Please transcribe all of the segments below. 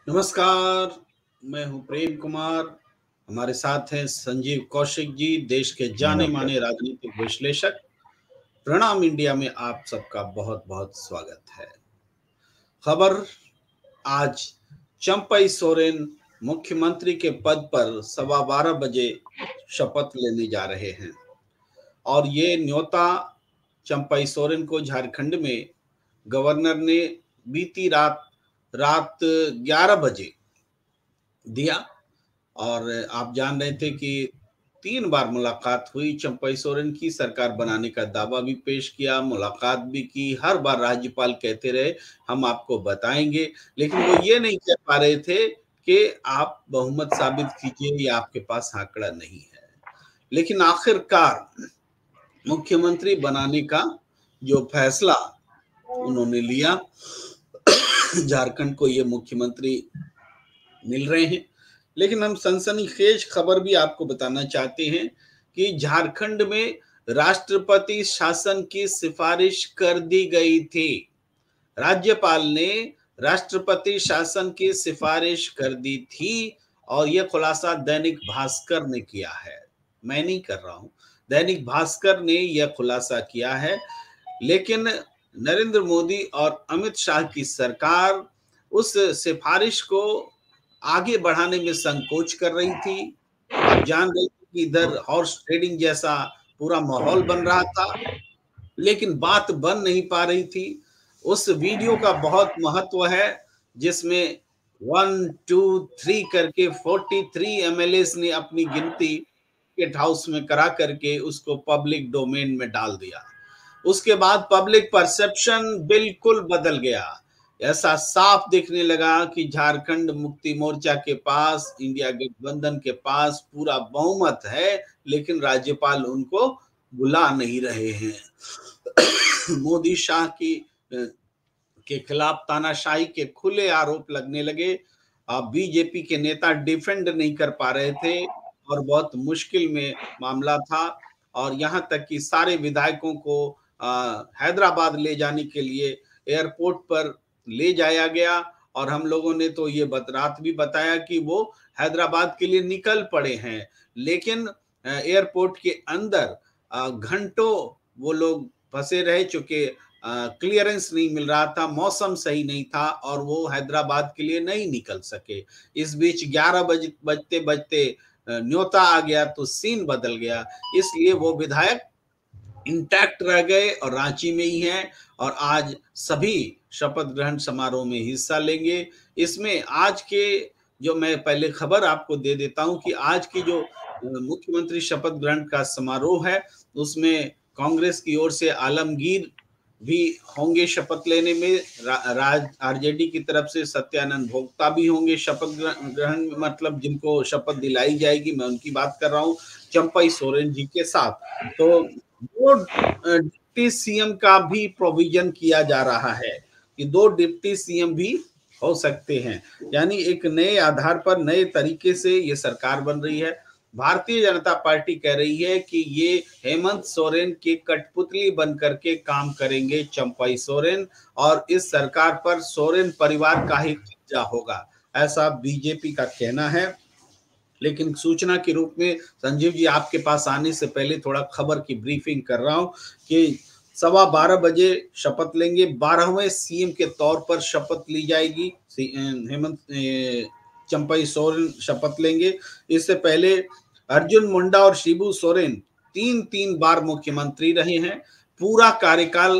नमस्कार, मैं हूँ प्रेम कुमार। हमारे साथ हैं संजीव कौशिक जी, देश के नमस्कार। जाने-माने राजनीतिक विश्लेषक। प्रणाम इंडिया में आप सबका बहुत-बहुत स्वागत है। खबर आज चंपई सोरेन मुख्यमंत्री के पद पर 12:15 बजे शपथ लेने जा रहे हैं और ये न्योता चंपई सोरेन को झारखंड में गवर्नर ने बीती रात रात 11 बजे दिया। और आप जान रहे थे कि 3 बार मुलाकात हुई, चंपई सोरेन की सरकार बनाने का दावा भी पेश किया, मुलाकात भी की, हर बार राज्यपाल कहते रहे हम आपको बताएँगे, लेकिन वो ये नहीं कह पा रहे थे कि आप बहुमत साबित कीजिए या आपके पास आंकड़ा नहीं है। लेकिन आखिरकार मुख्यमंत्री बनाने का जो फैसला उन्होंने लिया, झारखंड को ये मुख्यमंत्री मिल रहे हैं। लेकिन हम सनसनीखेज खबर भी आपको बताना चाहते हैं कि झारखंड में राष्ट्रपति शासन की सिफारिश कर दी गई थी। राज्यपाल ने राष्ट्रपति शासन की सिफारिश कर दी थी और यह खुलासा दैनिक भास्कर ने किया है। मैं नहीं कर रहा हूं, दैनिक भास्कर ने यह खुलासा किया है। लेकिन नरेंद्र मोदी और अमित शाह की सरकार उस सिफारिश को आगे बढ़ाने में संकोच कर रही थी। आप जान रहे थे कि इधर हॉर्स ट्रेडिंग जैसा पूरा माहौल बन रहा था, लेकिन बात बन नहीं पा रही थी। उस वीडियो का बहुत महत्व है जिसमें 1, 2, 3 करके 43 एमएलएस ने अपनी गिनती स्टेट हाउस में करा करके उसको पब्लिक डोमेन में डाल दिया। उसके बाद पब्लिक परसेप्शन बिल्कुल बदल गया। ऐसा साफ दिखने लगा कि झारखंड मुक्ति मोर्चा के पास, इंडिया गठबंधन के पास पूरा बहुमत है, लेकिन राज्यपाल उनको बुला नहीं रहे हैं। मोदी शाह की के खिलाफ तानाशाही के खुले आरोप लगने लगे। बीजेपी के नेता डिफेंड नहीं कर पा रहे थे और बहुत मुश्किल में मामला था और यहाँ तक कि सारे विधायकों को हैदराबाद ले जाने के लिए एयरपोर्ट पर ले जाया गया और हम लोगों ने तो ये रात भी बताया कि वो हैदराबाद के लिए निकल पड़े हैं, लेकिन एयरपोर्ट के अंदर घंटों वो लोग फंसे रहे, चूंकि क्लियरेंस नहीं मिल रहा था, मौसम सही नहीं था और वो हैदराबाद के लिए नहीं निकल सके। इस बीच 11 बजते बजते न्योता आ गया तो सीन बदल गया, इसलिए वो विधायक इंटैक्ट रह गए और रांची में ही हैं और आज सभी शपथ ग्रहण समारोह में हिस्सा लेंगे। इसमें आज के जो मैं पहले खबर आपको दे देता हूं कि आज की जो मुख्यमंत्री शपथ ग्रहण का समारोह है, उसमें कांग्रेस की ओर से आलमगीर भी होंगे शपथ लेने में। राज आरजेडी की तरफ से सत्यानंद भोक्ता भी होंगे शपथ ग्रहण, मतलब जिनको शपथ दिलाई जाएगी, मैं उनकी बात कर रहा हूँ, चंपई सोरेन जी के साथ। तो दो डिप्टी सीएम का भी प्रोविजन किया जा रहा है कि 2 डिप्टी सीएम भी हो सकते हैं। यानी एक नए आधार पर, नए तरीके से ये सरकार बन रही है। भारतीय जनता पार्टी कह रही है कि ये हेमंत सोरेन की कठपुतली बन करके काम करेंगे चंपई सोरेन और इस सरकार पर सोरेन परिवार का ही कब्जा होगा, ऐसा बीजेपी का कहना है। लेकिन सूचना के रूप में संजीव जी आपके पास आने से पहले थोड़ा खबर की ब्रीफिंग कर रहा हूं कि 12:15 बजे शपथ लेंगे। 12वें सीएम के तौर पर शपथ ली जाएगी। हेमंत चंपई सोरेन शपथ लेंगे। इससे पहले अर्जुन मुंडा और शिबू सोरेन 3-3 बार मुख्यमंत्री रहे हैं। पूरा कार्यकाल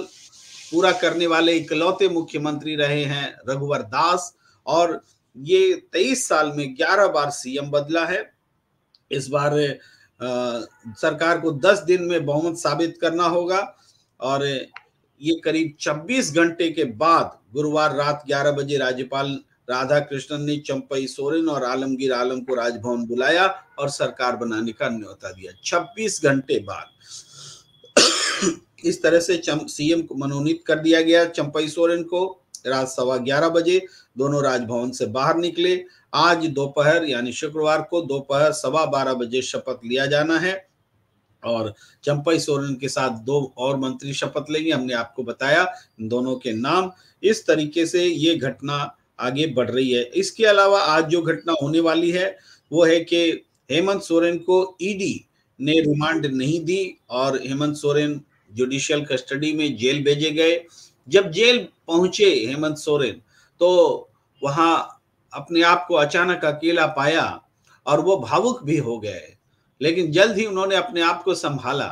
पूरा करने वाले इकलौते मुख्यमंत्री रहे हैं रघुवर दास और ये 23 साल में 11 बार सीएम बदला है। इस बार सरकार को 10 दिन में बहुमत साबित करना होगा और ये करीब 26 घंटे के बाद गुरुवार रात 11 बजे राज्यपाल राधा कृष्णन ने चंपई सोरेन और आलमगीर आलम को राजभवन बुलाया और सरकार बनाने का न्योता दिया 26 घंटे बाद। इस तरह से सीएम को मनोनीत कर दिया गया चंपई सोरेन को। रात 11:15 बजे दोनों राजभवन से बाहर निकले। आज दोपहर यानी शुक्रवार को दोपहर 12:15 बजे शपथ लिया जाना है और चंपई सोरेन के साथ 2 और मंत्री शपथ लेंगे। हमने आपको बताया दोनों के नाम। इस तरीके से ये घटना आगे बढ़ रही है। इसके अलावा आज जो घटना होने वाली है वो है कि हेमंत सोरेन को ईडी ने रिमांड नहीं दी और हेमंत सोरेन जुडिशियल कस्टडी में जेल भेजे गए। जब जेल पहुंचे हेमंत सोरेन तो वहां अपने आप को अचानक अकेला पाया और वो भावुक भी हो गए, लेकिन जल्द ही उन्होंने अपने आप को संभाला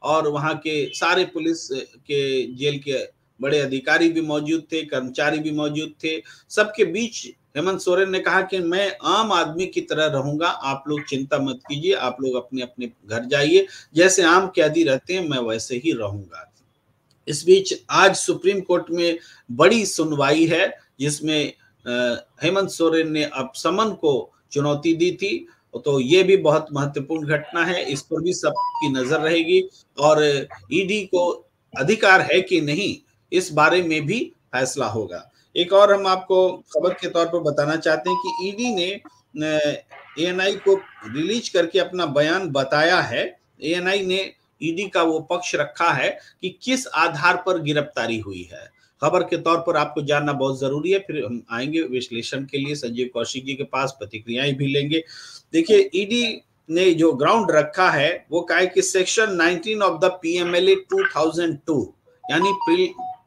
और वहां के सारे पुलिस के जेल के बड़े अधिकारी भी मौजूद थे, कर्मचारी भी मौजूद थे। सबके बीच हेमंत सोरेन ने कहा कि मैं आम आदमी की तरह रहूंगा, आप लोग चिंता मत कीजिए, आप लोग अपने अपने घर जाइए, जैसे आम कैदी रहते हैं मैं वैसे ही रहूंगा। इस बीच आज सुप्रीम कोर्ट में बड़ी सुनवाई है जिसमें हेमंत सोरेन ने अब समन को चुनौती दी थी, तो ये भी बहुत महत्वपूर्ण घटना है, इस पर भी सबकी नजर रहेगी और ईडी को अधिकार है कि नहीं इस बारे में भी फैसला होगा। एक और हम आपको खबर के तौर पर बताना चाहते हैं कि ईडी ने एएनआई को रिलीज करके अपना बयान बताया है। एएनआई ने ईडी का वो पक्ष रखा है कि किस आधार पर गिरफ्तारी हुई है। खबर के तौर पर आपको जानना बहुत जरूरी है, फिर हम आएंगे विश्लेषण के लिए संजीव कौशिक जी के पास, प्रतिक्रियाएं भी लेंगे। देखिए ईडी ने जो ग्राउंड रखा है वो कहा है कि सेक्शन 19 ऑफ द पीएमएलए 2002 यानी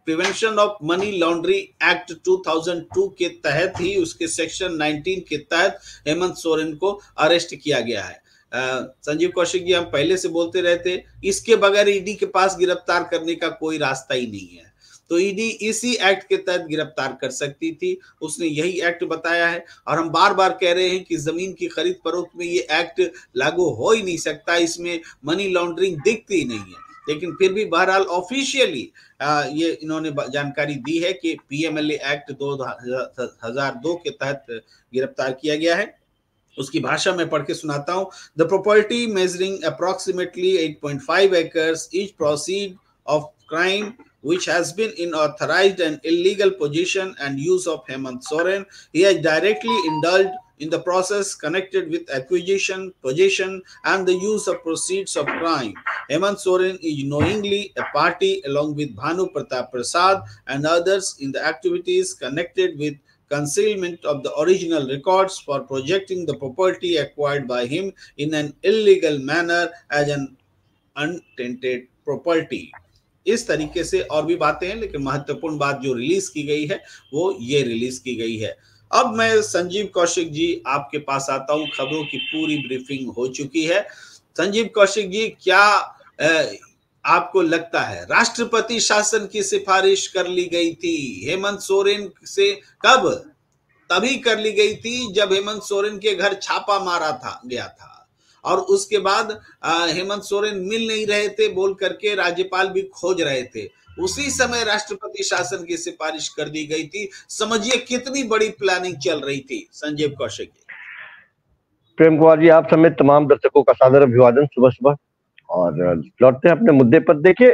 prevention of money laundering act 2002 के तहत ही उसके सेक्शन 19 के तहत हेमंत सोरेन को अरेस्ट किया गया है। संजीव कौशिक जी, हम पहले से बोलते रहते इसके बगैर ईडी के पास गिरफ्तार करने का कोई रास्ता ही नहीं है, तो ईडी इसी एक्ट के तहत गिरफ्तार कर सकती थी, उसने यही एक्ट बताया है। और हम बार बार कह रहे हैं कि जमीन की खरीद फरोख्त में ये एक्ट लागू हो ही नहीं सकता, इसमें मनी लॉन्ड्रिंग दिखती ही नहीं है, लेकिन फिर भी बहरहाल ऑफिशियली ये इन्होंने जानकारी दी है कि पीएमएलए एक्ट 2002 के तहत गिरफ्तार किया गया है। उसकी भाषा में पढ़ के सुनाता हूं। The property measuring approximately 8.5 acres each proceed of crime which has been in authorized and illegal possession and use of Hemant Soren. He has directly indulged in the process connected with acquisition, possession, and the use of proceeds of crime. Hemant Soren is knowingly a party along with Bhanu Pratap Prasad and others in the activities connected with concealment of the original records for projecting the property acquired by him in an illegal manner as an untainted property. इस तरीके से और भी बातें हैं, लेकिन महत्वपूर्ण बात जो रिलीज की गई है वो ये रिलीज की गई है। अब मैं संजीव कौशिक जी आपके पास आता हूं, खबरों की पूरी ब्रीफिंग हो चुकी है। संजीव कौशिक जी, क्या आपको लगता है राष्ट्रपति शासन की सिफारिश कर ली गई थी हेमंत सोरेन से? कब? तभी कर ली गई थी जब हेमंत सोरेन के घर छापा मारा गया था और उसके बाद हेमंत सोरेन मिल नहीं रहे थे बोल करके राज्यपाल भी खोज रहे थे, उसी समय राष्ट्रपति शासन की सिफारिश कर दी गई थी। समझिए कितनी बड़ी प्लानिंग चल रही थी। संजीव कौशिक जी। प्रेम कुमार जी, आप समेत तमाम दर्शकों का सादर अभिवादन सुबह सुबह। और लौटते हैं अपने मुद्दे पर। देखिए,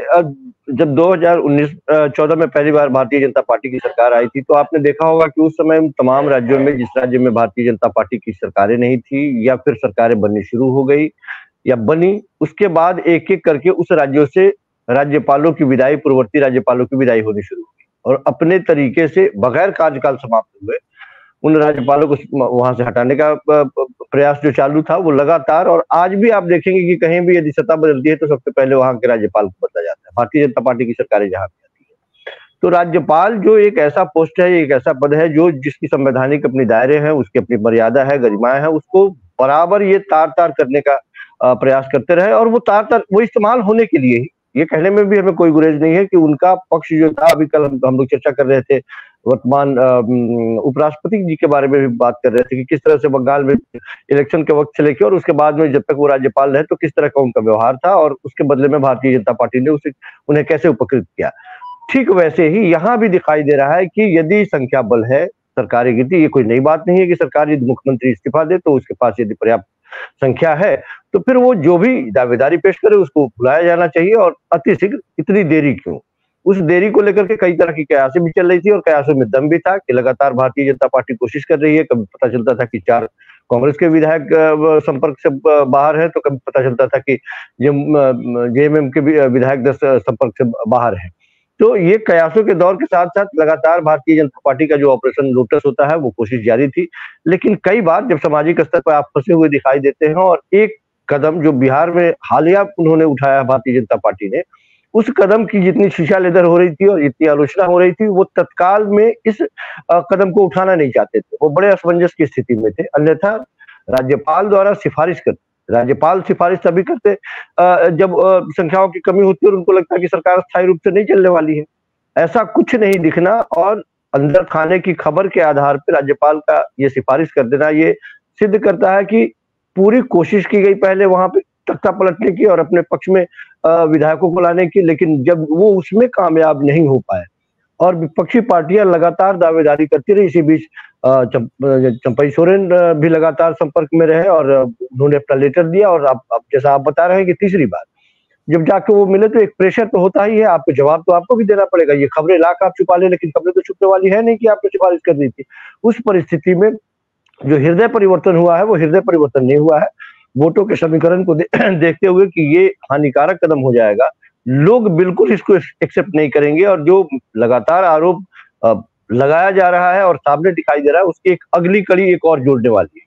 जब 2014 में पहली बार भारतीय जनता पार्टी की सरकार आई थी तो आपने देखा होगा कि उस समय तमाम राज्यों में, जिस राज्य में भारतीय जनता पार्टी की सरकारें नहीं थी या फिर सरकारें बननी शुरू हो गई या बनी, उसके बाद एक एक करके उस राज्यों से राज्यपालों की विदाई, पूर्ववर्ती राज्यपालों की विदाई होनी शुरू हुई और अपने तरीके से बगैर कार्यकाल समाप्त हुए उन राज्यपालों को वहां से हटाने का प्रयास जो चालू था वो लगातार। और आज भी आप देखेंगे कि कहीं भी यदि सत्ता बदलती है तो सबसे पहले वहां के राज्यपाल को बदला जाता है, भारतीय जनता पार्टी की सरकारें जहां भी आती है। तो राज्यपाल जो एक ऐसा पोस्ट है, एक ऐसा पद है जो जिसकी संवैधानिक अपनी दायरे हैं, उसकी अपनी मर्यादा है, गरिमाएं है, उसको बराबर ये तार तार करने का प्रयास करते रहे। और वो तार तार वो इस्तेमाल होने के लिए ही, ये कहने में भी हमें कोई गुरेज नहीं है कि उनका पक्ष जो था, अभी कल हम लोग चर्चा कर रहे थे वर्तमान उपराष्ट्रपति जी के बारे में भी बात कर रहे थे कि किस तरह से बंगाल में इलेक्शन के वक्त से लेकर और उसके बाद में जब तक वो राज्यपाल रहे तो किस तरह का उनका व्यवहार था और उसके बदले में भारतीय जनता पार्टी ने उन्हें कैसे उपकृत किया। ठीक वैसे ही यहाँ भी दिखाई दे रहा है कि यदि संख्या बल है, सरकारें गिरती, ये कोई नई बात नहीं है कि सरकार यदि मुख्यमंत्री इस्तीफा दे तो उसके पास यदि पर्याप्त संख्या है तो फिर वो जो भी दावेदारी पेश करे उसको बुलाया जाना चाहिए। और अतिशीघ्र इतनी देरी क्यों? उस देरी को लेकर के कई तरह की कयासें भी चल रही थी और कयासों में दम भी था कि लगातार भारतीय जनता पार्टी कोशिश कर रही है। कभी पता चलता था कि 4 कांग्रेस के विधायक संपर्क से बाहर है, तो कभी पता चलता था कि जेएमएम के विधायक 10 संपर्क से बाहर है। तो ये कयासों के दौर के साथ साथ लगातार भारतीय जनता पार्टी का जो ऑपरेशन लोटस होता है वो कोशिश जारी थी। लेकिन कई बार जब सामाजिक स्तर पर आप फंसे हुए दिखाई देते हैं और एक कदम जो बिहार में हालिया उन्होंने उठाया भारतीय जनता पार्टी ने, उस कदम की जितनी शीशा लेदर हो रही थी और जितनी आलोचना हो रही थी, वो तत्काल में इस कदम को उठाना नहीं चाहते थे। वो बड़े असमंजस की स्थिति में थे। अन्यथा राज्यपाल द्वारा सिफारिश करते, राज्यपाल सिफारिश तभी करते जब संख्याओं की कमी होती है और उनको लगता है कि सरकार स्थायी रूप से नहीं चलने वाली है। ऐसा कुछ नहीं दिखना और अंदर खाने की खबर के आधार पर राज्यपाल का ये सिफारिश कर देना, ये सिद्ध करता है कि पूरी कोशिश की गई पहले वहां पे तख्ता पलटने की और अपने पक्ष में विधायकों को लाने की, लेकिन जब वो उसमें कामयाब नहीं हो पाए और विपक्षी पार्टियां लगातार दावेदारी करती रही, इसी बीच चंपई सोरेन भी लगातार संपर्क में रहे और उन्होंने अपना लेटर दिया। और अब जैसा आप बता रहे हैं कि तीसरी बार जब जाके वो मिले तो एक प्रेशर तो होता ही है, आपको जवाब तो आपको भी देना पड़ेगा। ये खबरें लाख आप छुपा ले, लेकिन खबरें तो छुपने वाली है नहीं कि आपने सिफारिश कर दी थी। उस परिस्थिति में जो हृदय परिवर्तन हुआ है वो हृदय परिवर्तन नहीं हुआ है। वोटों के समीकरण को देखते हुए कि ये हानिकारक कदम हो जाएगा, लोग बिल्कुल इसको एक्सेप्ट नहीं करेंगे और जो लगातार आरोप लगाया जा रहा है और सामने दिखाई दे रहा है, उसकी एक अगली कड़ी एक और जोड़ने वाली है।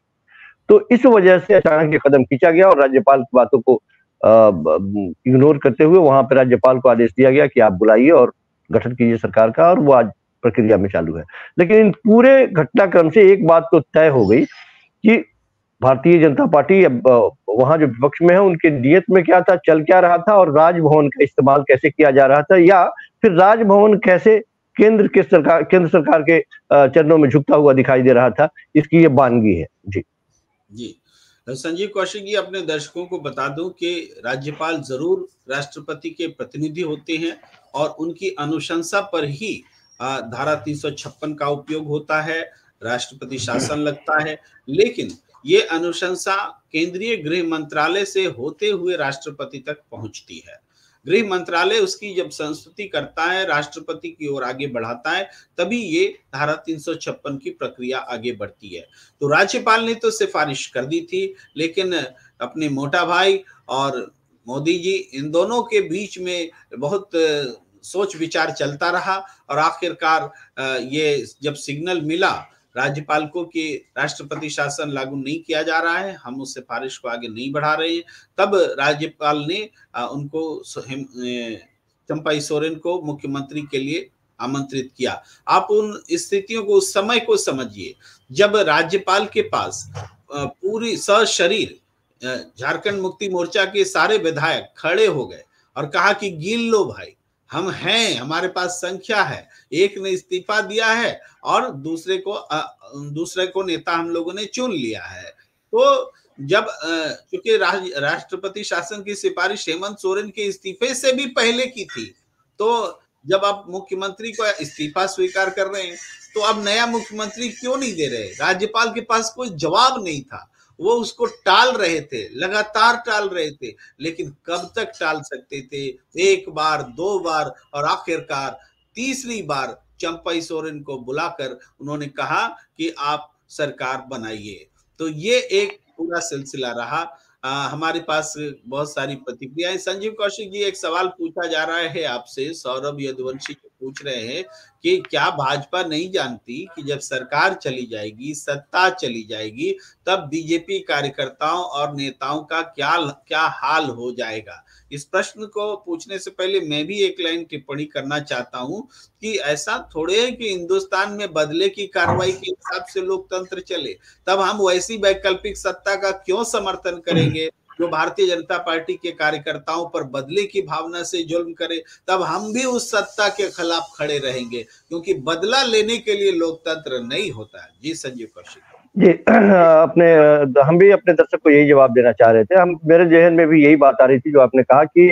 तो इस वजह से अचानक ये कदम खींचा गया और राज्यपाल की बातों को इग्नोर करते हुए वहां पर राज्यपाल को आदेश दिया गया कि आप बुलाइए और गठन कीजिए सरकार का, और वो आज प्रक्रिया में चालू है। लेकिन इन पूरे घटनाक्रम से एक बात तो तय हो गई कि भारतीय जनता पार्टी अब वहां जो विपक्ष में है उनके नियत में क्या था, चल क्या रहा था और राजभवन का इस्तेमाल कैसे किया जा रहा था, या फिर राजभवन कैसे केंद्र सरकार के चरणों में झुकता हुआ दिखाई दे रहा था, इसकी ये बानगी है। जी संजीव कौशिक जी, अपने दर्शकों को बता दूं कि राज्यपाल जरूर राष्ट्रपति के प्रतिनिधि होते हैं और उनकी अनुशंसा पर ही धारा 356 का उपयोग होता है, राष्ट्रपति शासन लगता है। लेकिन ये अनुशंसा केंद्रीय गृह मंत्रालय से होते हुए राष्ट्रपति तक पहुंचती है। गृह मंत्रालय उसकी जब संस्तुति करता है, राष्ट्रपति की ओर आगे बढ़ाता है, तभी ये धारा 356 की प्रक्रिया आगे बढ़ती है। तो राज्यपाल ने तो सिफारिश कर दी थी, लेकिन अपने मोटा भाई और मोदी जी, इन दोनों के बीच में बहुत सोच विचार चलता रहा और आखिरकार ये जब सिग्नल मिला राज्यपाल को कि राष्ट्रपति शासन लागू नहीं किया जा रहा है, हम उस सिफारिश को आगे नहीं बढ़ा रहे हैं, तब राज्यपाल ने उनको चंपई सोरेन को मुख्यमंत्री के लिए आमंत्रित किया। आप उन स्थितियों को, उस समय को समझिए जब राज्यपाल के पास पूरी सशरीर झारखंड मुक्ति मोर्चा के सारे विधायक खड़े हो गए और कहा कि गिन लो भाई, हम हैं, हमारे पास संख्या है। एक ने इस्तीफा दिया है और दूसरे को नेता हम लोगों ने चुन लिया है। तो जब क्योंकि राष्ट्रपति शासन की सिफारिश हेमंत सोरेन के इस्तीफे से भी पहले की थी, तो जब आप मुख्यमंत्री को इस्तीफा स्वीकार कर रहे हैं तो अब नया मुख्यमंत्री क्यों नहीं दे रहे? राज्यपाल के पास कोई जवाब नहीं था, वो उसको टाल रहे थे, लगातार टाल रहे थे। लेकिन कब तक टाल सकते थे? एक बार, दो बार और आखिरकार तीसरी बार चंपई सोरेन को बुलाकर उन्होंने कहा कि आप सरकार बनाइए। तो ये एक पूरा सिलसिला रहा। हमारे पास बहुत सारी प्रतिक्रियाएं। संजीव कौशिक जी, एक सवाल पूछा जा रहा है आपसे, सौरभ यदुवंशी पूछ रहे हैं कि क्या भाजपा नहीं जानती कि जब सरकार चली जाएगी, सत्ता चली जाएगी, तब बीजेपी कार्यकर्ताओं और नेताओं का क्या हाल हो जाएगा? इस प्रश्न को पूछने से पहले मैं भी एक लाइन टिप्पणी करना चाहता हूं कि ऐसा थोड़े है कि हिंदुस्तान में बदले की कार्रवाई के हिसाब से लोकतंत्र चले, तब हम वैसी वैकल्पिक सत्ता का क्यों समर्थन करेंगे जो भारतीय जनता पार्टी के कार्यकर्ताओं पर बदले की भावना से जुल्म करे? तब हम भी उस सत्ता के खिलाफ खड़े रहेंगे, क्योंकि बदला लेने के लिए लोकतंत्र नहीं होता है। जी संजीव कौशिक जी, हम भी अपने दर्शक को यही जवाब देना चाह रहे थे। मेरे जहन में भी यही बात आ रही थी जो आपने कहा कि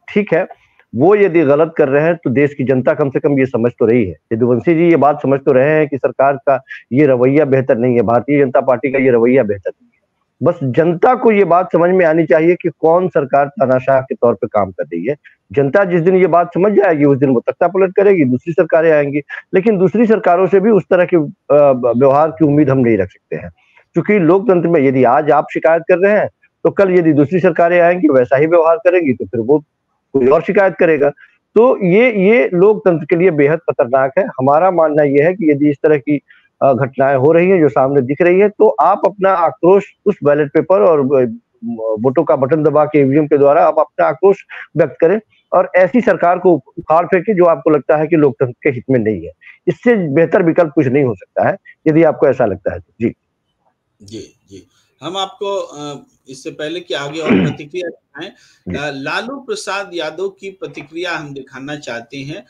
ठीक है, वो यदि गलत कर रहे हैं तो देश की जनता कम से कम ये समझ तो रही है, यदुवंशी जी ये बात समझ तो रहे हैं कि सरकार का ये रवैया बेहतर नहीं है, भारतीय जनता पार्टी का ये रवैया बेहतर नहीं है। बस जनता को ये बात समझ में आनी चाहिए कि कौन सरकार तानाशाह के तौर पे काम कर रही है। जनता जिस दिन ये बात समझ जाएगी उस दिन वो तख्ता पलट करेगी, दूसरी सरकारें आएंगी। लेकिन दूसरी सरकारों से भी उस तरह के व्यवहार की उम्मीद हम नहीं रख सकते हैं, क्योंकि लोकतंत्र में यदि आज आप शिकायत कर रहे हैं तो कल यदि दूसरी सरकारें आएंगी वैसा ही व्यवहार करेंगी तो फिर वो कोई और शिकायत करेगा। तो ये लोकतंत्र के लिए बेहद खतरनाक है। हमारा मानना यह है कि यदि इस तरह की घटनाएं हो रही है जो सामने दिख रही है, तो आप अपना आक्रोश उस बैलेट पेपर और वोटों का बटन दबा के ईवीएम के द्वारा आप अपना आक्रोश व्यक्त करें और ऐसी सरकार को उखाड़ फेंके जो आपको लगता है कि लोकतंत्र के हित में नहीं है। इससे बेहतर विकल्प कुछ नहीं हो सकता है, यदि आपको ऐसा लगता है तो। जी जी जी, हम आपको इससे पहले कि आगे और प्रतिक्रिया दिखाएं, लालू प्रसाद यादव की प्रतिक्रिया हम दिखाना चाहते हैं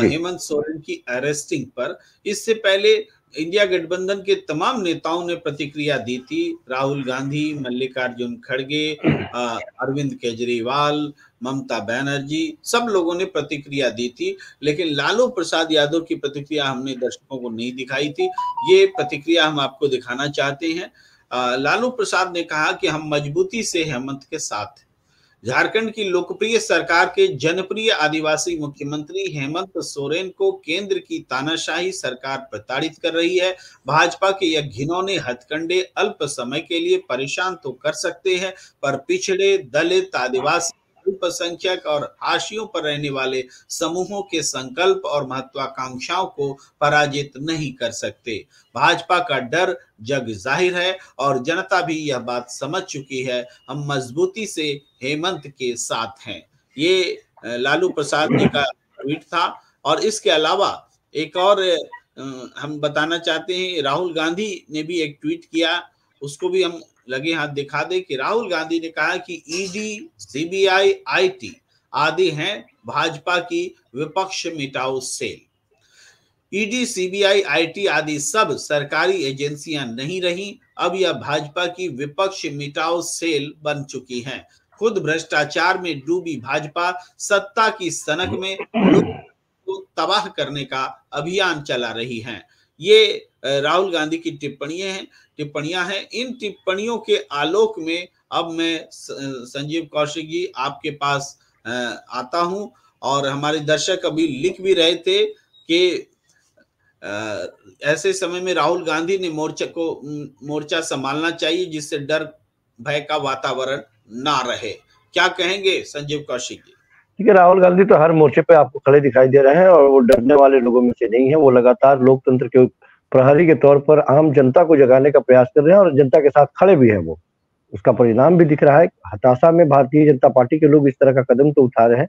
हेमंत सोरेन की अरेस्टिंग पर। इससे पहले इंडिया गठबंधन के तमाम नेताओं ने प्रतिक्रिया दी थी। राहुल गांधी, मल्लिकार्जुन खड़गे, अरविंद केजरीवाल, ममता बनर्जी, सब लोगों ने प्रतिक्रिया दी थी, लेकिन लालू प्रसाद यादव की प्रतिक्रिया हमने दर्शकों को नहीं दिखाई थी। ये प्रतिक्रिया हम आपको दिखाना चाहते हैं। लालू प्रसाद ने कहा कि हम मजबूती से हेमंत के साथ हैं। झारखंड की लोकप्रिय सरकार के जनप्रिय आदिवासी मुख्यमंत्री हेमंत सोरेन को केंद्र की तानाशाही सरकार प्रताड़ित कर रही है। भाजपा के यह घिनौने हथकंडे अल्प समय के लिए परेशान तो कर सकते हैं, पर पिछड़े, दलित, आदिवासी, अल्पसंख्यक और हाशियों पर रहने वाले समूहों के संकल्प और महत्वाकांक्षाओं को पराजित नहीं कर सकते। भाजपा का डर जग जाहिर है और जनता भी यह बात समझ चुकी है। हम मजबूती से हेमंत के साथ हैं। ये लालू प्रसाद जी का ट्वीट था। और इसके अलावा एक और हम बताना चाहते हैं, राहुल गांधी ने भी एक ट्वीट किया, उसको भी हम लगे हाथ दिखा दे कि राहुल गांधी ने कहा कि ईडी, सीबीआई, आईटी आदि हैं भाजपा की विपक्ष मिटाओ सेल। ईडी, सीबीआई, आईटी आदि सब सरकारी एजेंसियां नहीं रही, अब यह भाजपा की विपक्ष मिटाओ सेल बन चुकी हैं। खुद भ्रष्टाचार में डूबी भाजपा सत्ता की सनक में लोगों को तबाह करने का अभियान चला रही है। ये राहुल गांधी की टिप्पणियां हैं। इन टिप्पणियों के आलोक में अब मैं संजीव कौशिक जी आपके पास आता हूं, और हमारे दर्शक अभी लिख भी रहे थे कि ऐसे समय में राहुल गांधी ने मोर्चा संभालना चाहिए, जिससे डर भय का वातावरण ना रहे। क्या कहेंगे संजीव कौशिक जी? ठीक है, राहुल गांधी तो हर मोर्चे पे आपको खड़े दिखाई दे रहे हैं और वो डरने वाले लोगों में से नहीं है। वो लगातार लोकतंत्र के प्रहरी के तौर पर आम जनता को जगाने का प्रयास कर रहे हैं और जनता के साथ खड़े भी हैं। वो उसका परिणाम भी दिख रहा है। हताशा में भारतीय जनता पार्टी के लोग इस तरह का कदम तो उठा रहे हैं,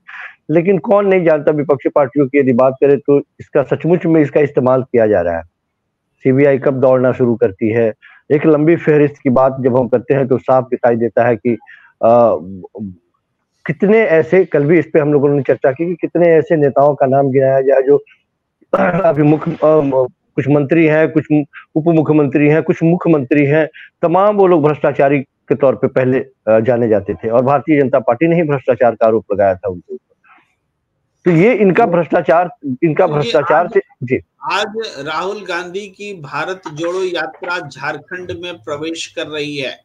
लेकिन कौन नहीं जानता विपक्षी पार्टियों की यदि बात करें तो इसका सचमुच में इसका इस्तेमाल किया जा रहा है। सीबीआई कब दौड़ना शुरू करती है, एक लंबी फहरिस्त की बात जब हम करते हैं तो साफ दिखाई देता है कि कितने ऐसे, कल भी इस पे हम लोगों ने चर्चा की कि कितने ऐसे नेताओं का नाम गिनाया जाए जो अभी कुछ मंत्री हैं, कुछ उप मुख्यमंत्री हैं, कुछ मुख्यमंत्री हैं, तमाम वो लोग भ्रष्टाचारी के तौर पे पहले जाने जाते थे और भारतीय जनता पार्टी ने ही भ्रष्टाचार का आरोप लगाया था उनके ऊपर। तो ये इनका भ्रष्टाचार से जी। आज राहुल गांधी की भारत जोड़ो यात्रा झारखंड में प्रवेश कर रही है,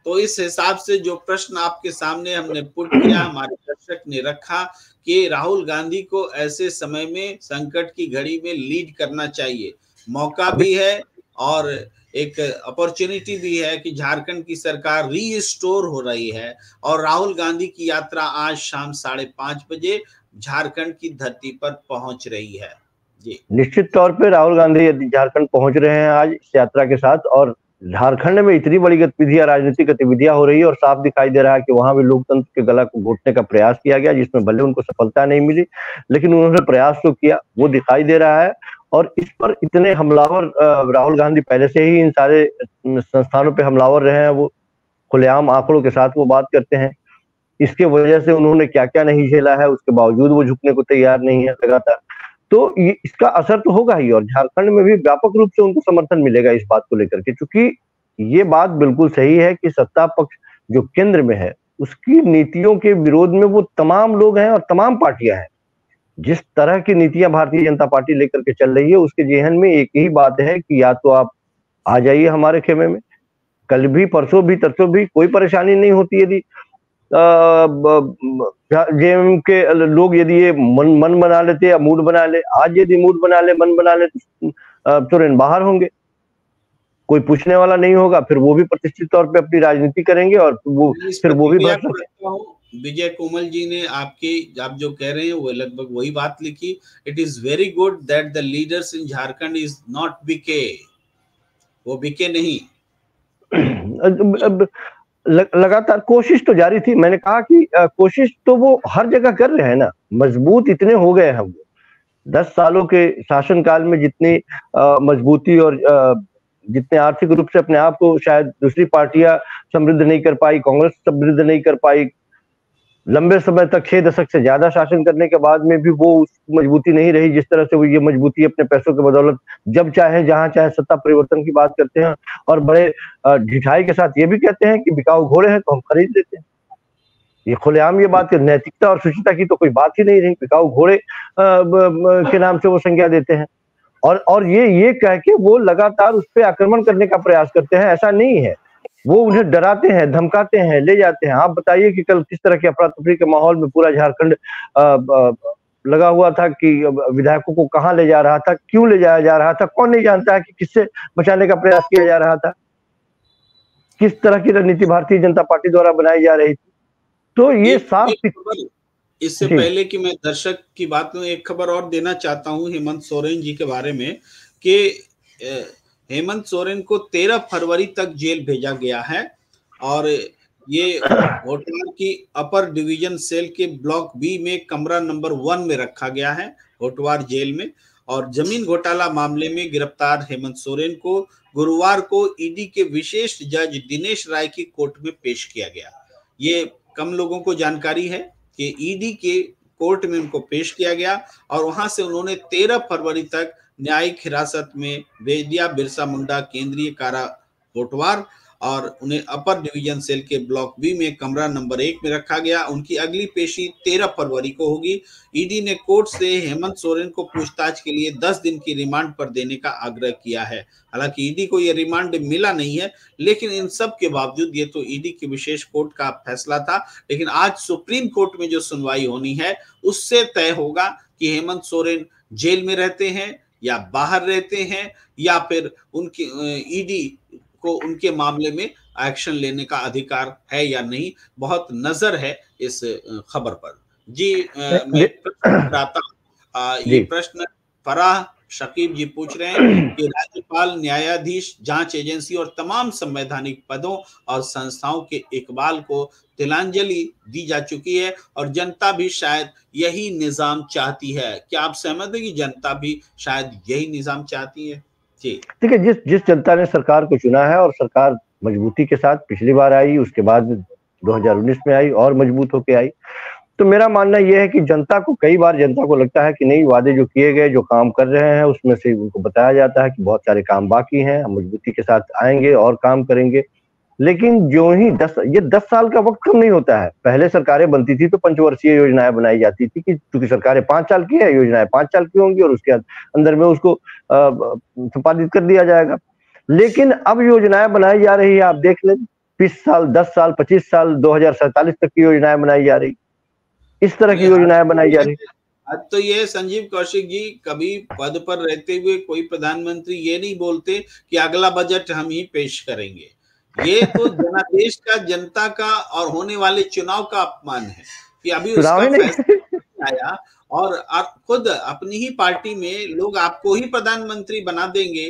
तो इस हिसाब से जो प्रश्न आपके सामने हमने पुट किया, हमारे दर्शक ने रखा कि राहुल गांधी को ऐसे समय में, संकट की घड़ी में लीड करना चाहिए। मौका भी है और एक अपॉर्चुनिटी भी है कि झारखंड की सरकार रीस्टोर हो रही है और राहुल गांधी की यात्रा आज शाम 5:30 बजे झारखंड की धरती पर पहुंच रही है। जी, निश्चित तौर पे राहुल गांधी यदि झारखंड पहुंच रहे हैं आज इस यात्रा के साथ, और झारखंड में इतनी बड़ी गतिविधियां, राजनीतिक गतिविधियां हो रही है और साफ दिखाई दे रहा है कि वहां भी लोकतंत्र के गला को घोटने का प्रयास किया गया, जिसमें भले उनको सफलता नहीं मिली लेकिन उन्होंने प्रयास तो किया, वो दिखाई दे रहा है। और इस पर इतने हमलावर राहुल गांधी पहले से ही इन सारे संस्थानों पे हमलावर रहे हैं। वो खुलेआम आंकड़ों के साथ वो बात करते हैं। इसके वजह से उन्होंने क्या क्या नहीं झेला है, उसके बावजूद वो झुकने को तैयार नहीं है लगातार। तो ये इसका असर तो होगा ही और झारखंड में भी व्यापक रूप से उनको समर्थन मिलेगा इस बात को लेकर के, क्योंकि ये बात बिल्कुल सही है कि सत्ता पक्ष जो केंद्र में है उसकी नीतियों के विरोध में वो तमाम लोग हैं और तमाम पार्टियां हैं। जिस तरह की नीतियां भारतीय जनता पार्टी लेकर के चल रही है उसके जेहन में एक ही बात है कि या तो आप आ जाइए हमारे खेमे में, कल भी, परसों भी, तरसों भी, कोई परेशानी नहीं होती यदि जेएमएम के लोग यदि ये मन बना लेते या मूड बना ले। आज यदि मूड बना ले, मन बना ले तो तुरंत बाहर होंगे, कोई पूछने वाला नहीं होगा, फिर वो भी प्रतिष्ठित तौर पे अपनी राजनीति करेंगे और वो भी विजय कोमल जी ने आप जो कह रहे हैं वो लगभग वही बात लिखी। It is very good that the leaders in Jharkhand is not BK, वो बीके नहीं। अब लगातार कोशिश तो जारी थी। मैंने कहा कि कोशिश तो वो हर जगह कर रहे हैं ना, मजबूत इतने हो गए हैं वो। 10 सालों के शासनकाल में जितनी मजबूती और जितने आर्थिक रूप से अपने आप को शायद दूसरी पार्टियां समृद्ध नहीं कर पाई, कांग्रेस समृद्ध नहीं कर पाई, लंबे समय तक 6 दशक से ज्यादा शासन करने के बाद में भी वो मजबूती नहीं रही जिस तरह से वो ये मजबूती अपने पैसों के बदौलत जब चाहे जहां चाहे सत्ता परिवर्तन की बात करते हैं और बड़े ढिठाई के साथ ये भी कहते हैं कि बिकाऊ घोड़े हैं तो हम खरीद लेते हैं। ये खुलेआम ये बात, नैतिकता और शुचिता की तो कोई बात ही नहीं रही, बिकाऊ घोड़े के नाम से वो संज्ञा देते हैं। और ये कह के वो लगातार उस पर आक्रमण करने का प्रयास करते हैं। ऐसा नहीं है, वो उन्हें डराते हैं, धमकाते हैं, ले जाते हैं। आप बताइए कि कल किस तरह के अफरा तफरी के माहौल में पूरा झारखंड लगा हुआ था कि विधायकों को कहां ले जा रहा था, क्यों ले जाया जा रहा था, कौन नहीं जानता है कि किससे बचाने का प्रयास किया जा रहा था, किस तरह की रणनीति भारतीय जनता पार्टी द्वारा बनाई जा रही थी। तो ये साफ, इससे पहले कि मैं दर्शक की बात में एक खबर और देना चाहता हूं हेमंत सोरेन जी के बारे में कि हेमंत सोरेन को 13 फरवरी तक जेल भेजा गया है और ये होटवार की अपर डिवीजन सेल के ब्लॉक बी में कमरा नंबर 1 में रखा गया है, होटवार जेल में। और जमीन घोटाला मामले में गिरफ्तार हेमंत सोरेन को गुरुवार को ईडी के विशेष जज दिनेश राय की कोर्ट में पेश किया गया। ये कम लोगों को जानकारी है कि ईडी के कोर्ट में उनको पेश किया गया और वहां से उन्होंने 13 फरवरी तक न्यायिक हिरासत में भेज दिया बिरसा मुंडा केंद्रीय कारा होटवार और उन्हें अपर डिवीजन सेल के ब्लॉक बी में कमरा नंबर 1 में रखा गया। उनकी अगली पेशी 13 फरवरी को होगी। ईडी ने कोर्ट से हेमंत सोरेन को पूछताछ के लिए 10 दिन की रिमांड पर देने का आग्रह किया है। हालांकि ईडी को यह रिमांड मिला नहीं है, लेकिन इन सब के बावजूद ये तो ईडी की विशेष कोर्ट का फैसला था, लेकिन आज सुप्रीम कोर्ट में जो सुनवाई होनी है उससे तय होगा कि हेमंत सोरेन जेल में रहते हैं या बाहर रहते हैं या फिर उनकी ईडी को उनके मामले में एक्शन लेने का अधिकार है या नहीं। बहुत नजर है इस खबर पर। जी मैं ये प्रश्न फराह शकीब जी पूछ रहे हैं कि राज्यपाल, न्यायाधीश, जांच एजेंसी और तमाम संवैधानिक पदों और संस्थाओं के इकबाल को तिलांजलि दी जा चुकी है और जनता भी शायद यही निजाम चाहती है। क्या आप सहमत हैं कि जनता भी शायद यही निजाम चाहती है? जी ठीक है, जिस जनता ने सरकार को चुना है और सरकार मजबूती के साथ पिछली बार आई, उसके बाद 2019 में आई और मजबूत होकर आई, तो मेरा मानना यह है कि जनता को कई बार जनता को लगता है कि नहीं, वादे जो किए गए, जो काम कर रहे हैं उसमें से उनको बताया जाता है कि बहुत सारे काम बाकी हैं, हम मजबूती के साथ आएंगे और काम करेंगे। लेकिन जो ही 10 साल का वक्त कम नहीं होता है। पहले सरकारें बनती थी तो पंचवर्षीय योजनाएं बनाई जाती थी कि क्योंकि सरकारें 5 साल की है, योजनाएं 5 साल की होंगी और उसके अंदर में उसको संपादित कर दिया जाएगा। लेकिन अब योजनाएं बनाई जा रही है, आप देख लें, 20 साल, 10 साल, 25 साल, 2047 तक की योजनाएं बनाई जा रही, इस तरह की योजनाएं बनाई जा रही। अब तो ये संजीव कौशिक जी, कभी पद पर रहते हुए कोई प्रधानमंत्री ये नहीं बोलते कि अगला बजट हम ही पेश करेंगे। ये तो जनादेश का, जनता का और होने वाले चुनाव का अपमान है कि अभी उसका फैसला आया और आप खुद अपनी ही पार्टी में लोग आपको ही प्रधानमंत्री बना देंगे।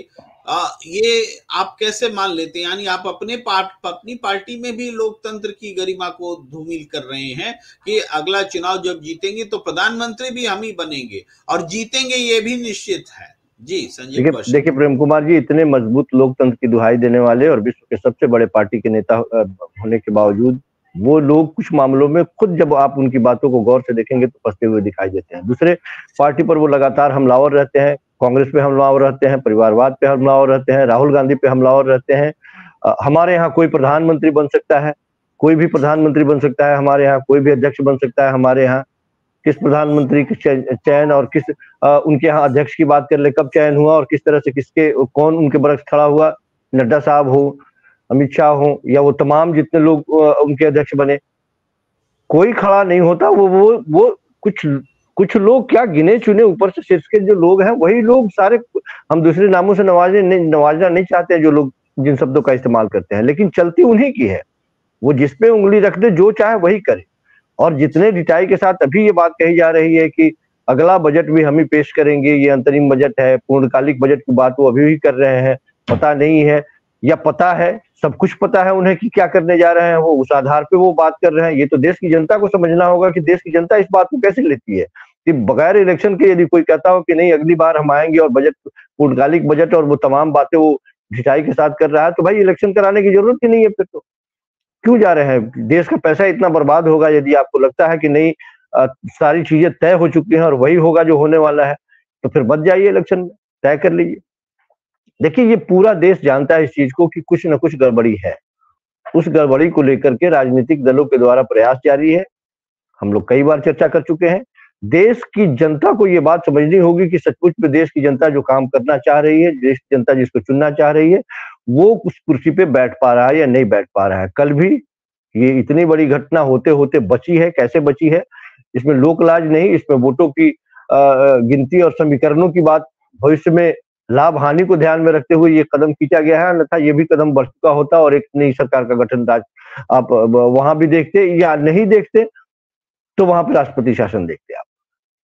ये आप कैसे मान लेते हैं? यानी आप अपनी पार्टी में भी लोकतंत्र की गरिमा को धूमिल कर रहे हैं कि अगला चुनाव जब जीतेंगे तो प्रधानमंत्री भी हम ही बनेंगे और जीतेंगे, ये भी निश्चित है। जी संजीव, देखिए प्रेम कुमार जी, इतने मजबूत लोकतंत्र की दुहाई देने वाले और विश्व के सबसे बड़े पार्टी के नेता होने के बावजूद वो लोग कुछ मामलों में खुद जब आप उनकी बातों को गौर से देखेंगे तो फंसते हुए दिखाई देते हैं। दूसरे पार्टी पर वो लगातार हमलावर रहते हैं, कांग्रेस पे हमलावर रहते हैं, परिवारवाद पे हमलावर रहते हैं, राहुल गांधी पे हमलावर रहते हैं। हमारे यहाँ कोई प्रधानमंत्री बन सकता है, कोई भी प्रधानमंत्री बन सकता है, हमारे यहाँ कोई भी अध्यक्ष बन सकता है। हमारे यहाँ किस प्रधानमंत्री के चयन और किस उनके यहाँ अध्यक्ष की बात कर ले, कब चयन हुआ और किस तरह से किसके कौन उनके बरक्स खड़ा हुआ, नड्डा साहब हो, अमित शाह हो या वो तमाम जितने लोग उनके अध्यक्ष बने, कोई खड़ा नहीं होता। वो कुछ लोग क्या गिने चुने ऊपर से शीर्ष के जो लोग हैं वही लोग सारे, हम दूसरे नामों से नवाजना नहीं चाहते जो लोग जिन शब्दों का इस्तेमाल करते हैं, लेकिन चलती उन्हीं की है। वो जिस पे उंगली रख दे, जो चाहे वही करे। और जितने रिटाई के साथ अभी ये बात कही जा रही है कि अगला बजट भी हम ही पेश करेंगे, ये अंतरिम बजट है, पूर्णकालिक बजट की बात वो अभी भी कर रहे हैं, पता नहीं है या पता है, सब कुछ पता है उन्हें कि क्या करने जा रहे हैं, वो उस आधार पे वो बात कर रहे हैं। ये तो देश की जनता को समझना होगा कि देश की जनता इस बात को कैसे लेती है कि बगैर इलेक्शन के यदि कोई कहता हो कि नहीं अगली बार हम आएंगे और बजट, पूर्णकालिक बजट और वो तमाम बातें वो ढिठाई के साथ कर रहा है, तो भाई इलेक्शन कराने की जरूरत ही नहीं है। फिर तो क्यों जा रहे हैं? देश का पैसा इतना बर्बाद होगा यदि आपको लगता है कि नहीं सारी चीजें तय हो चुकी हैं और वही होगा जो होने वाला है, तो फिर बच जाइए इलेक्शन में, तय कर लीजिए। देखिए ये पूरा देश जानता है इस चीज को कि कुछ न कुछ गड़बड़ी है। उस गड़बड़ी को लेकर के राजनीतिक दलों के द्वारा प्रयास जारी है। हम लोग कई बार चर्चा कर चुके हैं। देश की जनता को ये बात समझनी होगी कि सचमुच में देश की जनता जो काम करना चाह रही है, देश की जनता जिसको चुनना चाह रही है, वो उस कुर्सी पे बैठ पा रहा है या नहीं बैठ पा रहा है। कल भी ये इतनी बड़ी घटना होते होते बची है, कैसे बची है? इसमें लोक लाज नहीं, इसमें वोटों की गिनती और समीकरणों की बात, भविष्य में लाभ हानि को ध्यान में रखते हुए ये कदम खींचा गया है, अन्यथा ये भी कदम बढ़ चुका होता और एक नई सरकार का गठन आप वहां भी देखते या नहीं देखते, तो वहां पर राष्ट्रपति शासन देखते आप।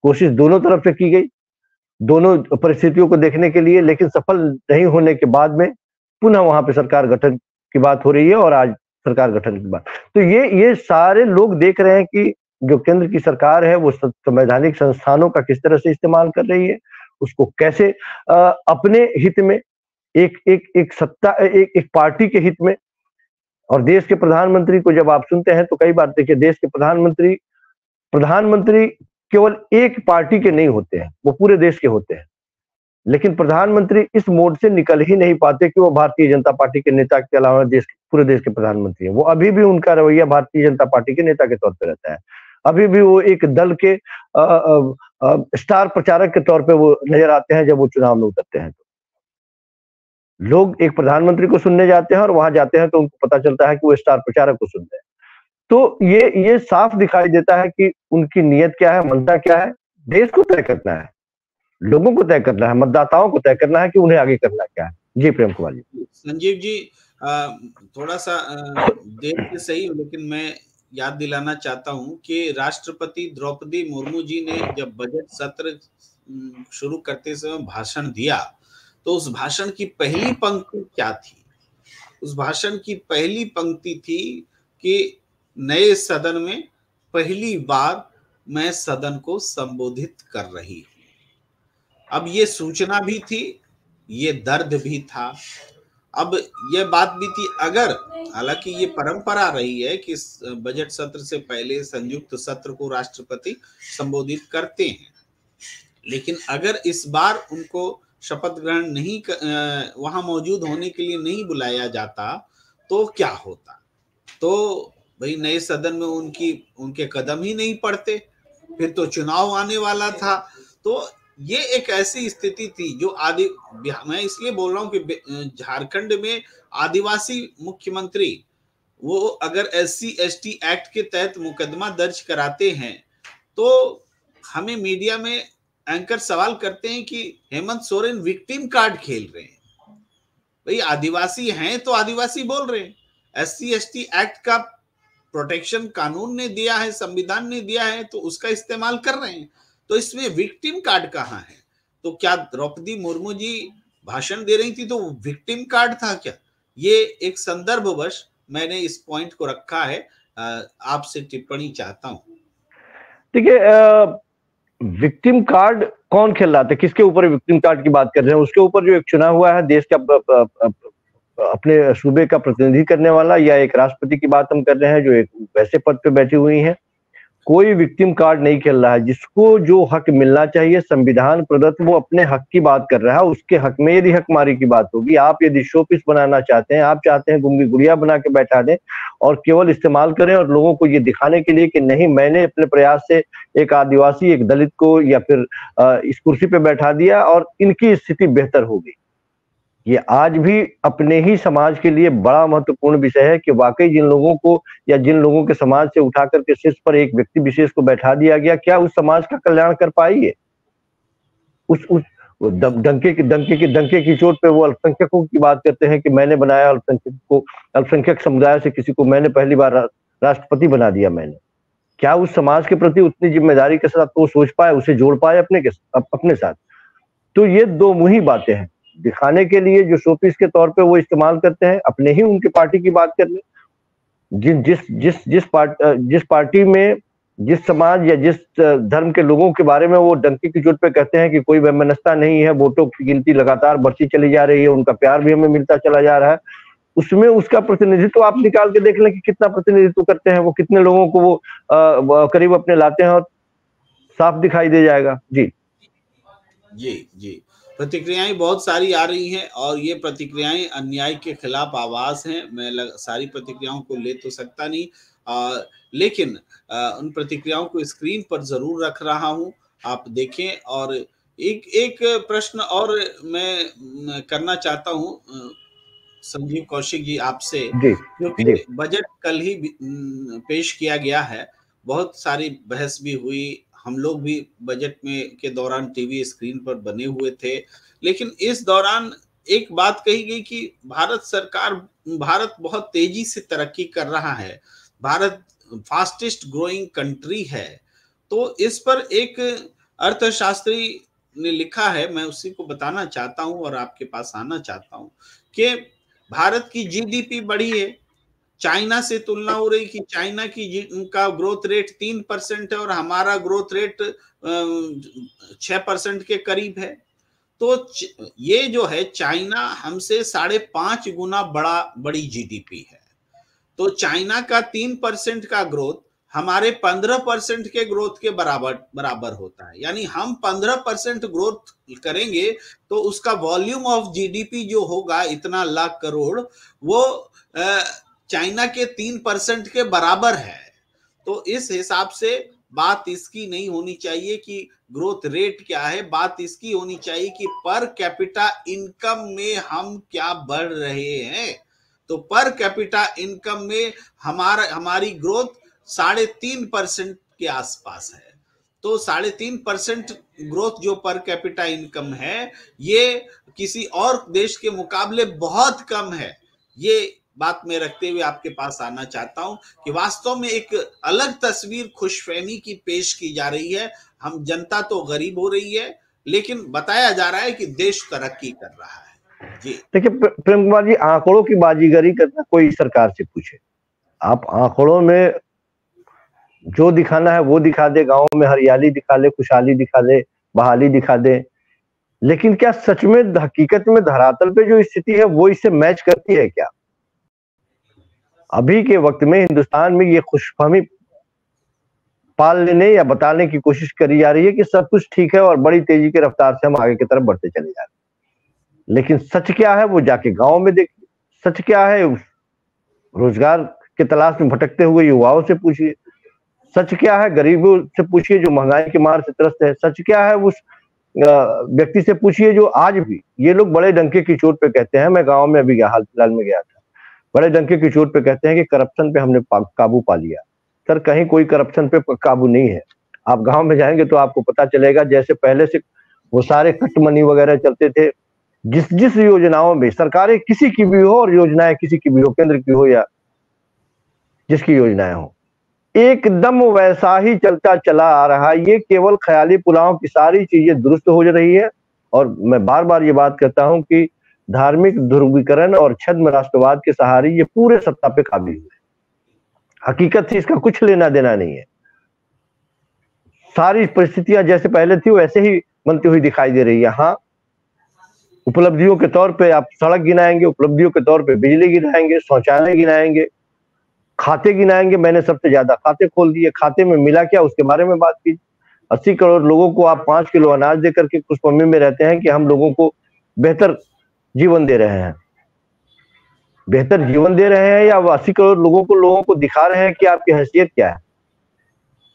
कोशिश दोनों तरफ से की गई, दोनों परिस्थितियों को देखने के लिए, लेकिन सफल नहीं होने के बाद में पुनः वहां पे सरकार गठन की बात हो रही है और आज सरकार गठन की बात। तो ये सारे लोग देख रहे हैं कि जो केंद्र की सरकार है वो संवैधानिक संस्थानों का किस तरह से इस्तेमाल कर रही है, उसको कैसे अपने हित में, एक सत्ता, एक पार्टी के हित में। और देश के प्रधानमंत्री को जब आप सुनते हैं तो कई बार देखिए, देश के प्रधानमंत्री केवल एक पार्टी के नहीं होते हैं, वो पूरे देश के होते हैं। लेकिन प्रधानमंत्री इस मोड से निकल ही नहीं पाते कि वो भारतीय जनता पार्टी के नेता के अलावा पूरे देश के प्रधानमंत्री हैं। वो अभी भी उनका रवैया भारतीय जनता पार्टी के नेता के तौर पे रहता है। अभी भी वो एक दल के स्टार प्रचारक के तौर पे वो नजर आते हैं जब वो चुनाव में उतरते हैं। तो लोग एक प्रधानमंत्री को सुनने जाते हैं और वहां जाते हैं तो उनको पता चलता है कि वो स्टार प्रचारक को सुन रहे हैं। तो ये साफ दिखाई देता है कि उनकी नीयत क्या है, मंशा क्या है। देश को तय करना है, लोगों को तय करना है, मतदाताओं को तय करना है कि उन्हें आगे करना क्या है। जी प्रेम कुमार जी। संजीव जी, थोड़ा सा देर से सही, लेकिन मैं याद दिलाना चाहता हूं कि राष्ट्रपति द्रौपदी मुर्मू जी ने जब बजट सत्र शुरू करते समय भाषण दिया, तो उस भाषण की पहली पंक्ति क्या थी? उस भाषण की पहली पंक्ति थी कि नए सदन में पहली बार मैं सदन को संबोधित कर रही हूं। अब ये सूचना भी थी, ये दर्द भी था। अब ये बात भी थी, अगर हालांकि ये परंपरा रही है कि बजट सत्र से पहले संयुक्त सत्र को राष्ट्रपति संबोधित करते हैं, लेकिन अगर इस बार उनको शपथ ग्रहण नहीं वहां मौजूद होने के लिए नहीं बुलाया जाता तो क्या होता? तो भाई नए सदन में उनके कदम ही नहीं पड़ते, फिर तो चुनाव आने वाला था। तो ये एक ऐसी स्थिति थी जो मैं इसलिए बोल रहा हूं कि झारखंड में आदिवासी मुख्यमंत्री वो अगर SC/ST एक्ट के तहत मुकदमा दर्ज कराते हैं तो हमें मीडिया में एंकर सवाल करते हैं कि हेमंत सोरेन विक्टिम कार्ड खेल रहे हैं। भाई आदिवासी हैं तो आदिवासी बोल रहे हैं, SC/ST एक्ट का प्रोटेक्शन कानून ने दिया है, संविधान ने दिया है, तो उसका इस्तेमाल कर रहे हैं। तो इसमें विक्टिम कार्ड कहाँ है? तो क्या द्रौपदी मुर्मू जी भाषण दे रही थी तो विक्टिम कार्ड था क्या? ये एक संदर्भवश मैंने इस पॉइंट को रखा है, आपसे टिप्पणी चाहता हूं। देखिए, विक्टिम कार्ड कौन खेल रहा था, किसके ऊपर विक्टिम कार्ड की बात कर रहे हैं? उसके ऊपर जो एक चुना हुआ है देश का अपने सूबे का प्रतिनिधि करने वाला, या एक राष्ट्रपति की बात हम कर रहे हैं जो एक वैसे पद पे बैठी हुई हैं। कोई विक्टिम कार्ड नहीं खेल रहा है। जिसको जो हक मिलना चाहिए संविधान प्रदत्त, वो अपने हक की बात कर रहा है। उसके हक में यदि हकमारी की बात होगी, आप यदि शोपीस बनाना चाहते हैं, आप चाहते हैं गुंगी गुड़िया बना के बैठा दें और केवल इस्तेमाल करें और लोगों को ये दिखाने के लिए कि नहीं मैंने अपने प्रयास से एक आदिवासी, एक दलित को या फिर इस कुर्सी पे बैठा दिया और इनकी स्थिति बेहतर होगी। ये आज भी अपने ही समाज के लिए बड़ा महत्वपूर्ण विषय है कि वाकई जिन लोगों को या जिन लोगों के समाज से उठा करके शीर्ष पर एक व्यक्ति विशेष को बैठा दिया गया, क्या उस समाज का कल्याण कर पाई है? उस डंके की चोट पे वो अल्पसंख्यकों की बात करते हैं कि मैंने बनाया अल्पसंख्यक समुदाय से किसी को मैंने पहली बार राष्ट्रपति बना दिया मैंने। क्या उस समाज के प्रति उतनी जिम्मेदारी के साथ वो सोच पाए, उसे जोड़ पाए अपने साथ? तो ये दो मुही बातें हैं। दिखाने के लिए जो शोपीस के तौर पे वो इस्तेमाल करते हैं, अपने ही उनकी पार्टी की बात कर ले, जिस पार्टी में, जिस समाज या जिस धर्म के लोगों के बारे में वो डंके की चोट पे कहते हैं कि कोई वैमनस्यता नहीं है, वोटों की गिनती लगातार बढ़ती चली जा रही है, उनका प्यार भी हमें मिलता चला जा रहा है, उसमें उसका प्रतिनिधित्व आप निकाल के देख लें कि कितना प्रतिनिधित्व करते हैं वो, कितने लोगों को वो करीब अपने लाते हैं, और साफ दिखाई दे जाएगा। जी जी जी, प्रतिक्रियाएं बहुत सारी आ रही हैं और ये प्रतिक्रियाएं अन्याय के खिलाफ आवाज हैं। मैं सारी प्रतिक्रियाओं को ले तो सकता नहीं, लेकिन उन प्रतिक्रियाओं को स्क्रीन पर जरूर रख रहा हूं, आप देखें। और एक एक प्रश्न और मैं करना चाहता हूं संजीव कौशिक जी आपसे, क्योंकि बजट कल ही पेश किया गया है, बहुत सारी बहस भी हुई, हम लोग भी बजट में के दौरान टीवी स्क्रीन पर बने हुए थे, लेकिन इस दौरान एक बात कही गई कि भारत बहुत तेजी से तरक्की कर रहा है, भारत फास्टेस्ट ग्रोइंग कंट्री है। तो इस पर एक अर्थशास्त्री ने लिखा है, मैं उसी को बताना चाहता हूं और आपके पास आना चाहता हूं कि भारत की जीडीपी बढ़ी है, चाइना से तुलना हो रही कि चाइना की उनका ग्रोथ रेट 3% है और हमारा ग्रोथ रेट 6% के करीब है। तो ये जो है, चाइना हमसे 5.5 गुना बड़ी जीडीपी है। तो चाइना का 3% का ग्रोथ हमारे 15% के ग्रोथ के बराबर होता है। यानी हम 15% ग्रोथ करेंगे तो उसका वॉल्यूम ऑफ जीडीपी जो होगा इतना लाख करोड़, वो चाइना के 3% के बराबर है। तो इस हिसाब से बात इसकी नहीं होनी चाहिए कि ग्रोथ रेट क्या है, बात इसकी होनी चाहिए कि पर कैपिटा इनकम में हम क्या बढ़ रहे हैं। तो पर कैपिटा इनकम में हमारी ग्रोथ 3.5% के आसपास है। तो 3.5% ग्रोथ जो पर कैपिटा इनकम है, ये किसी और देश के मुकाबले बहुत कम है। ये बात में रखते हुए आपके पास आना चाहता हूं कि वास्तव में एक अलग तस्वीर खुशफहमी की पेश की जा रही है। हम जनता तो गरीब हो रही है, लेकिन बताया जा रहा है कि देश तरक्की कर रहा है। जी देखिए प्रेम कुमार जी, आंकड़ों की बाजीगरी करना कोई सरकार से पूछे, आप आंकड़ों में जो दिखाना है वो दिखा दे, गांव में हरियाली दिखा ले, खुशहाली दिखा दे, बहाली दिखा दे, लेकिन क्या सच में हकीकत में धरातल पे जो स्थिति है वो इससे मैच करती है क्या? अभी के वक्त में हिंदुस्तान में ये खुशफहमी पाल लेने या बताने की कोशिश करी जा रही है कि सब कुछ ठीक है और बड़ी तेजी की रफ्तार से हम आगे की तरफ बढ़ते चले जा रहे हैं। लेकिन सच क्या है वो जाके गांव में देखिए, सच क्या है रोजगार के तलाश में भटकते हुए युवाओं से पूछिए, सच क्या है गरीबों से पूछिए जो महंगाई की मार से त्रस्त है, सच क्या है उस व्यक्ति से पूछिए जो आज भी, ये लोग बड़े डंके की चोट पे कहते हैं, मैं गांव में अभी हाल फिलहाल में गया था, बड़े डंके की चोट पे कहते हैं कि करप्शन पे हमने काबू पा लिया। सर कहीं कोई करप्शन पे काबू नहीं है। आप गांव में जाएंगे तो आपको पता चलेगा, जैसे पहले से वो सारे कट मनी वगैरह चलते थे, जिस योजनाओं में सरकारें किसी की भी हो और योजनाएं किसी की भी हो, केंद्र की हो या जिसकी योजनाएं हो, एकदम वैसा ही चलता चला आ रहा है। ये केवल ख्याली पुलाव की सारी चीजें दुरुस्त हो रही है। और मैं बार बार ये बात कहता हूं कि धार्मिक ध्रुवीकरण और छद्म राष्ट्रवाद के सहारे ये पूरे सत्ता पे काबिल हुए, हकीकत से इसका कुछ लेना देना नहीं है। सारी परिस्थितियां जैसे पहले थी वैसे ही बनती हुई दिखाई दे रही है। हाँ, उपलब्धियों के तौर पे आप सड़क गिनाएंगे, उपलब्धियों के तौर पे बिजली गिनाएंगे, शौचालय गिनाएंगे, खाते गिनाएंगे, मैंने सबसे ज्यादा खाते खोल दिए, खाते में मिला क्या उसके बारे में बात की। 80 करोड़ लोगों को आप 5 किलो अनाज देकर के खुशफहमी में रहते हैं कि हम लोगों को बेहतर जीवन दे रहे हैं। बेहतर जीवन दे रहे हैं या 80 करोड़ लोगों को दिखा रहे हैं कि आपकी हैसियत क्या है,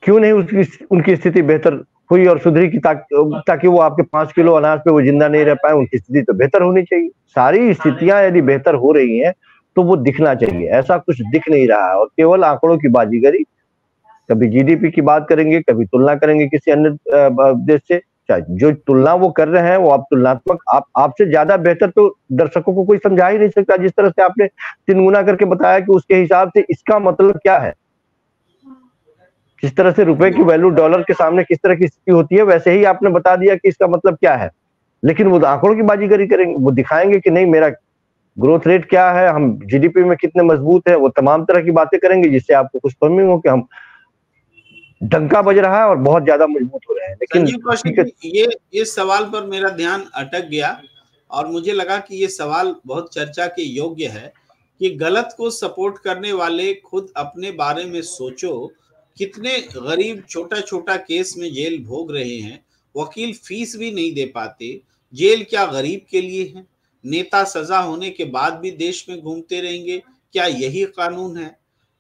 क्यों नहीं उनकी स्थिति बेहतर हुई और सुधरी की ताकि वो आपके 5 किलो अनाज पे वो जिंदा नहीं रह पाए। उनकी स्थिति तो बेहतर होनी चाहिए। सारी स्थितियां यदि बेहतर हो रही हैं तो वो दिखना चाहिए, ऐसा कुछ दिख नहीं रहा है और केवल आंकड़ों की बाजीगरी। कभी जीडीपी की बात करेंगे, कभी तुलना करेंगे किसी अन्य देश से, जो तुलना वो कर रहे हैं वो आप तुलनात्मक, आपसे ज्यादा बेहतर तो दर्शकों को कोई समझा ही नहीं सकता। जिस तरह से आपने 3 गुना करके बताया कि उसके हिसाब से इसका मतलब क्या है, जिस तरह से रुपए की वैल्यू डॉलर के सामने किस तरह की स्थिति होती है, वैसे ही आपने बता दिया कि इसका मतलब क्या है। लेकिन वो आंकड़ों की बाजीगरी करेंगे, वो दिखाएंगे कि नहीं मेरा ग्रोथ रेट क्या है, हम जीडीपी में कितने मजबूत है, वो तमाम तरह की बातें करेंगे जिससे आपको कुछ फहमी हो कि हम डंका बज रहा है और बहुत ज्यादा मजबूत हो रहे हैं। लेकिन संजीव कौशिक, ये इस सवाल पर मेरा ध्यान अटक गया और मुझे लगा कि ये सवाल बहुत चर्चा के योग्य है कि गलत को सपोर्ट करने वाले खुद अपने बारे में सोचो। कितने गरीब छोटा छोटा केस में जेल भोग रहे हैं, वकील फीस भी नहीं दे पाते। जेल क्या गरीब के लिए है? नेता सजा होने के बाद भी देश में घूमते रहेंगे, क्या यही कानून है?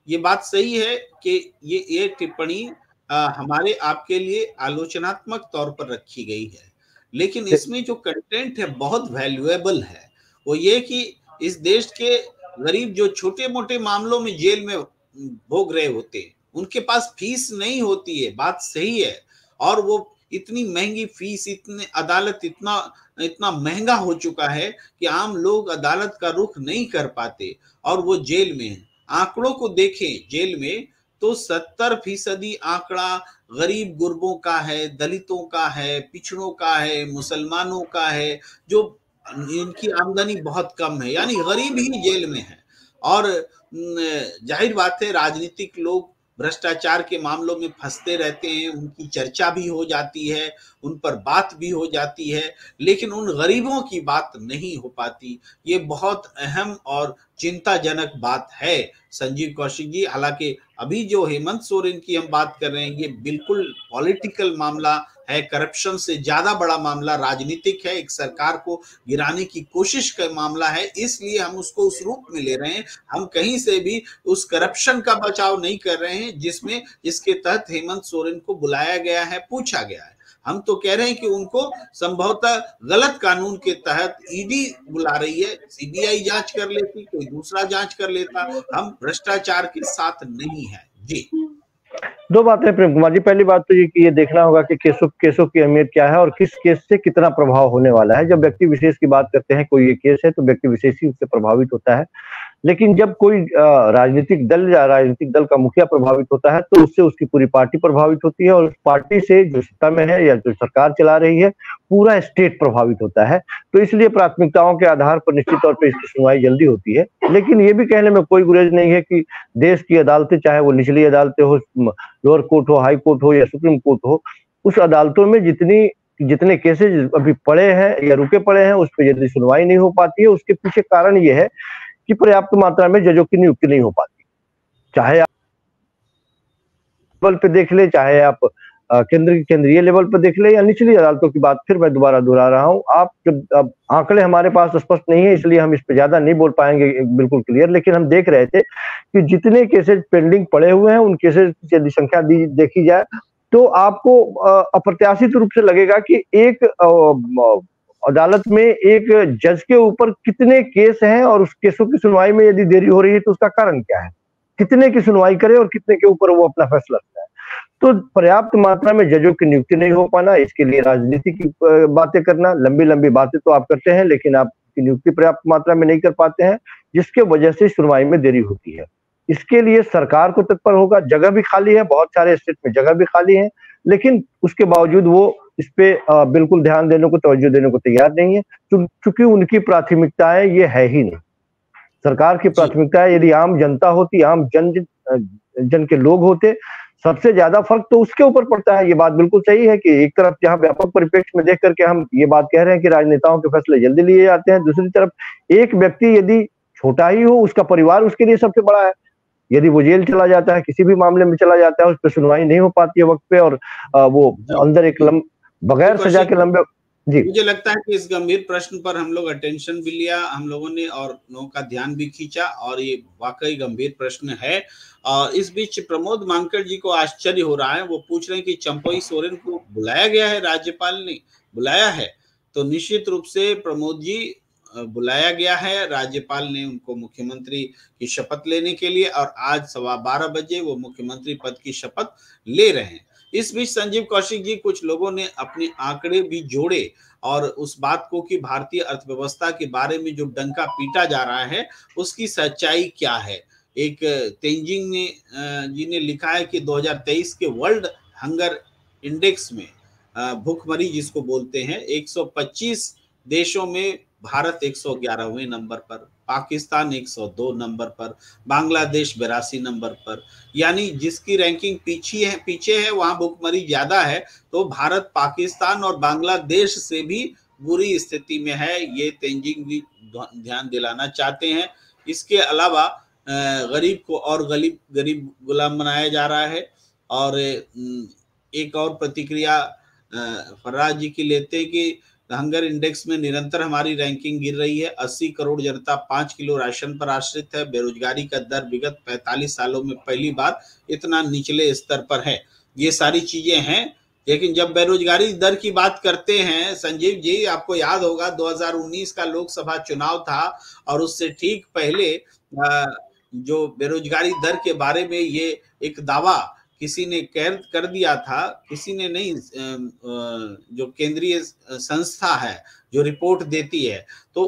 ये बात सही है कि ये टिप्पणी हमारे आपके लिए आलोचनात्मक तौर पर रखी गई है, लेकिन इसमें जो कंटेंट है बहुत वैल्यूएबल है। वो ये कि इस देश के गरीब जो छोटे मोटे मामलों में जेल में भोग रहे होते हैं, उनके पास फीस नहीं होती है, बात सही है। और वो इतनी महंगी फीस, इतने अदालत इतना इतना महंगा हो चुका है कि आम लोग अदालत का रुख नहीं कर पाते और वो जेल में है। आंकड़ों को देखें जेल में तो 70% आंकड़ा गरीब गुरबों का है, दलितों का है, पिछड़ों का है, मुसलमानों का है, जो इनकी आमदनी बहुत कम है, यानी गरीब ही जेल में है। और जाहिर बात है राजनीतिक लोग भ्रष्टाचार के मामलों में फंसते रहते हैं, उनकी चर्चा भी हो जाती है, उन पर बात भी हो जाती है, लेकिन उन गरीबों की बात नहीं हो पाती। ये बहुत अहम और चिंताजनक बात है संजीव कौशिक जी। हालांकि अभी जो हेमंत सोरेन की हम बात कर रहे हैं, ये बिल्कुल पॉलिटिकल मामला है, करप्शन से ज्यादा बड़ा मामला राजनीतिक है, एक सरकार को गिराने की कोशिश का मामला है, इसलिए हम उसको उस रूप में ले रहे हैं। हम कहीं से भी उस करप्शन का बचाव नहीं कर रहे हैं जिसमें जिसके तहत हेमंत सोरेन को बुलाया गया है, पूछा गया है। हम तो कह रहे हैं कि उनको संभवतः गलत कानून के तहत ईडी बुला रही है, सीबीआई जांच कर लेती, कोई दूसरा जांच कर लेता, हम भ्रष्टाचार के साथ नहीं है जी। दो बातें प्रेम कुमार जी। पहली बात तो ये कि ये देखना होगा कि केसों की अहमियत क्या है और किस केस से कितना प्रभाव होने वाला है। जब व्यक्ति विशेष की बात करते हैं, कोई ये केस है तो व्यक्ति विशेष ही उससे प्रभावित होता है। लेकिन जब कोई राजनीतिक दल या राजनीतिक दल का मुखिया प्रभावित होता है तो उससे उसकी पूरी पार्टी प्रभावित होती है और उस पार्टी से जो सत्ता में है या जो सरकार चला रही है, पूरा स्टेट प्रभावित होता है। तो इसलिए प्राथमिकताओं के आधार पर निश्चित तौर पर इसकी सुनवाई जल्दी होती है। लेकिन ये भी कहने में कोई गुरेज नहीं है कि देश की अदालतें, चाहे वो निचली अदालतें हो, लोअर कोर्ट हो, हाई कोर्ट हो या सुप्रीम कोर्ट हो, उस अदालतों में जितने केसेज अभी पड़े हैं या रुके पड़े हैं, उस पर जल्दी सुनवाई नहीं हो पाती है। उसके पीछे कारण ये है कि पर्याप्त मात्रा में जजों की नियुक्ति नहीं हो पाती। चाहे आप लेवल पे देख ले, चाहे आप केंद्रीय लेवल पर देख ले या निचली अदालतों की बात फिर मैं दोबारा दोहरा रहा हूँ। आप जब आंकड़े हमारे पास स्पष्ट नहीं है, इसलिए हम इस पे ज्यादा नहीं बोल पाएंगे बिल्कुल क्लियर। लेकिन हम देख रहे थे कि जितने केसेज पेंडिंग पड़े हुए हैं, उन केसेज की यदि संख्या देखी जाए तो आपको अप्रत्याशित रूप से लगेगा कि एक अदालत में एक जज के ऊपर कितने केस हैं और उस केसों की सुनवाई में यदि देरी हो रही है तो उसका कारण क्या है, कितने की सुनवाई करे और कितने के ऊपर वो अपना फैसला करता है। तो पर्याप्त मात्रा में जजों की नियुक्ति नहीं हो पाना, इसके लिए राजनीति की बातें करना, लंबी लंबी बातें तो आप करते हैं लेकिन आपकी नियुक्ति पर्याप्त मात्रा में नहीं कर पाते हैं, जिसके वजह से सुनवाई में देरी होती है। इसके लिए सरकार को तत्पर होगा। जगह भी खाली है, बहुत सारे स्टेट में जगह भी खाली है, लेकिन उसके बावजूद वो इस पे बिल्कुल ध्यान देने को, तवज्जो देने को तैयार नहीं है, क्योंकि उनकी प्राथमिकताएं ये है ही नहीं। सरकार की प्राथमिकताएं यदि आम जनता होती, आम जन के लोग होते, सबसे ज्यादा फर्क तो उसके ऊपर पड़ता है। ये बात बिल्कुल सही है कि एक तरफ जहां व्यापक परिप्रेक्ष्य में देख करके हम ये बात कह रहे हैं कि राजनेताओं के फैसले जल्दी लिए जाते हैं, दूसरी तरफ एक व्यक्ति यदि छोटा ही हो, उसका परिवार उसके लिए सबसे बड़ा है। यदि वो जेल चला जाता है, किसी भी मामले में चला जाता है, उस पर सुनवाई नहीं हो पाती है वक्त पे और वो अंदर एक बगैर सजा के लंबे। जी, मुझे लगता है कि इस गंभीर प्रश्न पर हम लोग अटेंशन भी लिया हम लोगों ने और लोगों का ध्यान भी खींचा और ये वाकई गंभीर प्रश्न है। और इस बीच प्रमोद मानकर जी को आश्चर्य हो रहा है, वो पूछ रहे हैं कि चंपई सोरेन को बुलाया गया है, राज्यपाल ने बुलाया है? तो निश्चित रूप से प्रमोद जी बुलाया गया है, राज्यपाल ने उनको मुख्यमंत्री की शपथ लेने के लिए और आज 12:15 बजे वो मुख्यमंत्री पद की शपथ ले रहे हैं। इस बीच संजीव कौशिक जी, कुछ लोगों ने अपने आंकड़े भी जोड़े और उस बात को कि भारतीय अर्थव्यवस्था के बारे में जो डंका पीटा जा रहा है उसकी सच्चाई क्या है। एक तेंजिंग ने जी ने लिखा है कि 2023 के वर्ल्ड हंगर इंडेक्स में भूखमरी जिसको बोलते हैं 125 देशों में भारत 111वें नंबर पर, पाकिस्तान 102 नंबर पर, बांग्लादेश 82 नंबर पर, यानी जिसकी रैंकिंग पीछे है वहां भूखमरी ज्यादा है। तो भारत पाकिस्तान और बांग्लादेश से भी बुरी स्थिति में है, ये तेंजिंग जी ध्यान दिलाना चाहते हैं। इसके अलावा गरीब को और गरीब गुलाम बनाया जा रहा है। और एक और प्रतिक्रिया फराज जी की लेते हैं कि हंगर इंडेक्स में निरंतर हमारी रैंकिंग गिर रही है। 80 करोड़ जनता 5 किलो राशन पर आश्रित है। बेरोजगारी का दर विगत 45 सालों में पहली बार इतना निचले स्तर पर है। ये सारी चीजें हैं, लेकिन जब बेरोजगारी दर की बात करते हैं संजीव जी, आपको याद होगा 2019 का लोकसभा चुनाव था और उससे ठीक पहले जो बेरोजगारी दर के बारे में ये एक दावा किसी ने कर दिया था, किसी ने नहीं, जो केंद्रीय संस्था है जो रिपोर्ट देती है, तो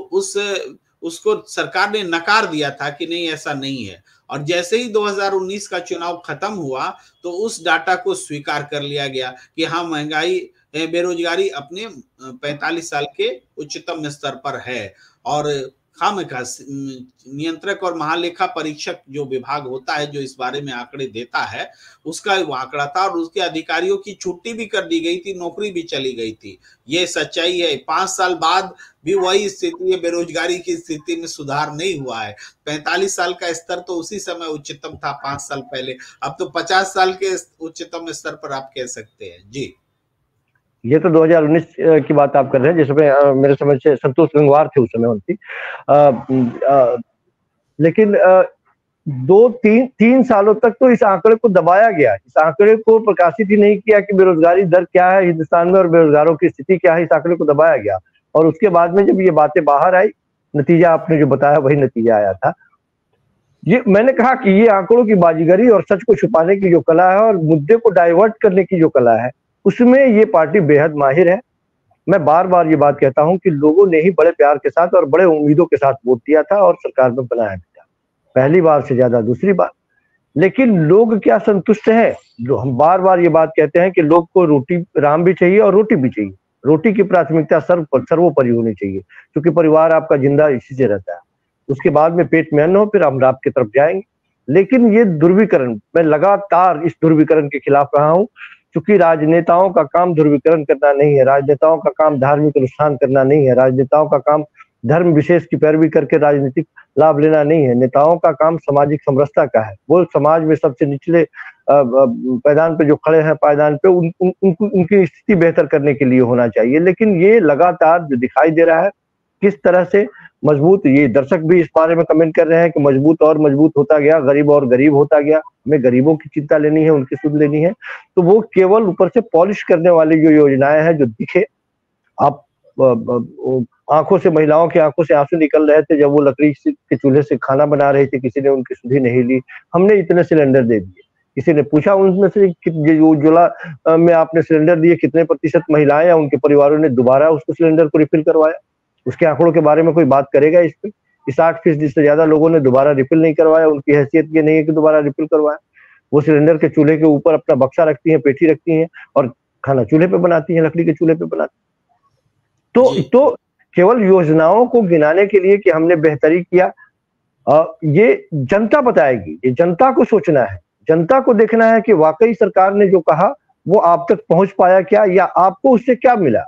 उसको सरकार ने नकार दिया था कि नहीं ऐसा नहीं है। और जैसे ही 2019 का चुनाव खत्म हुआ तो उस डाटा को स्वीकार कर लिया गया कि हाँ, महंगाई बेरोजगारी अपने 45 साल के उच्चतम स्तर पर है। और खामखा नियंत्रक और महालेखा परीक्षक जो विभाग होता है जो इस बारे में आंकड़े देता है, उसका वो आंकड़ा था और उसके अधिकारियों की छुट्टी भी कर दी गई थी, नौकरी भी चली गई थी। ये सच्चाई है। 5 साल बाद भी वही स्थिति है, बेरोजगारी की स्थिति में सुधार नहीं हुआ है। 45 साल का स्तर तो उसी समय उच्चतम था 5 साल पहले, अब तो 50 साल के उच्चतम स्तर पर आप कह सकते हैं। जी, ये तो 2019 की बात आप कर रहे हैं, जिसमें मेरे समझ से संतोष गंगवार थे उस समय उनकी। लेकिन 2-3 सालों तक तो इस आंकड़े को दबाया गया, इस आंकड़े को प्रकाशित ही नहीं किया कि बेरोजगारी दर क्या है हिंदुस्तान में और बेरोजगारों की स्थिति क्या है। इस आंकड़े को दबाया गया और उसके बाद में जब ये बातें बाहर आई, नतीजा आपने जो बताया वही नतीजा आया था। ये मैंने कहा कि ये आंकड़ों की बाजीगरी और सच को छुपाने की जो कला है और मुद्दे को डाइवर्ट करने की जो कला है, उसमें ये पार्टी बेहद माहिर है। मैं बार बार ये बात कहता हूं कि लोगों ने ही बड़े प्यार के साथ और बड़े उम्मीदों के साथ वोट दिया था और सरकार में बनाया भी था, पहली बार से ज्यादा दूसरी बार। लेकिन लोग क्या संतुष्ट है? हम बार बार ये बात कहते हैं कि लोग को रोटी राम भी चाहिए और रोटी भी चाहिए। रोटी की प्राथमिकता सर्वोपरि होनी चाहिए, क्योंकि परिवार आपका जिंदा इसी से रहता है। उसके बाद में पेट में अन्न हो, फिर हम रात की तरफ जाएंगे। लेकिन ये ध्रुवीकरण, मैं लगातार इस ध्रुवीकरण के खिलाफ रहा हूं, क्योंकि राजनेताओं का काम ध्रुवीकरण करना नहीं है, राजनेताओं का काम धार्मिक अनुष्ठान करना नहीं है, राजनेताओं का काम धर्म विशेष की पैरवी करके राजनीतिक लाभ लेना नहीं है। नेताओं का काम सामाजिक समरसता का है। वो समाज में सबसे निचले पायदान पे जो खड़े हैं, पायदान पे उनकी स्थिति बेहतर करने के लिए होना चाहिए। लेकिन ये लगातार जो दिखाई दे रहा है किस तरह से मजबूत, ये दर्शक भी इस बारे में कमेंट कर रहे हैं कि मजबूत और मजबूत होता गया, गरीब और गरीब होता गया। हमें गरीबों की चिंता लेनी है, उनकी सुध लेनी है। तो वो केवल ऊपर से पॉलिश करने वाली जो योजनाएं हैं जो दिखे, आप आंखों से, महिलाओं की आंखों से आंसू निकल रहे थे जब वो लकड़ी के चूल्हे से खाना बना रही थी, किसी ने उनकी सुधि नहीं ली। हमने इतने सिलेंडर दे दिए। किसी ने पूछा उनमें से उज्ज्वला में आपने सिलेंडर दिए, कितने प्रतिशत महिलाएं या उनके परिवारों ने दोबारा उसको सिलेंडर को रिफिल करवाया? उसके आंकड़ों के बारे में कोई बात करेगा? इस पे 60% से ज्यादा लोगों ने दोबारा रिफिल नहीं करवाया। उनकी हैसियत ये नहीं है कि दोबारा रिफिल करवाया। वो सिलेंडर के चूल्हे के ऊपर अपना बक्सा रखती हैं, पेटी रखती हैं और खाना चूल्हे पे बनाती हैं, लकड़ी के चूल्हे पे बनाती हैं। तो केवल योजनाओं को गिनाने के लिए कि हमने बेहतरी किया, ये जनता बताएगी। ये जनता को सोचना है, जनता को देखना है कि वाकई सरकार ने जो कहा वो आप तक पहुंच पाया क्या, या आपको उससे क्या मिला।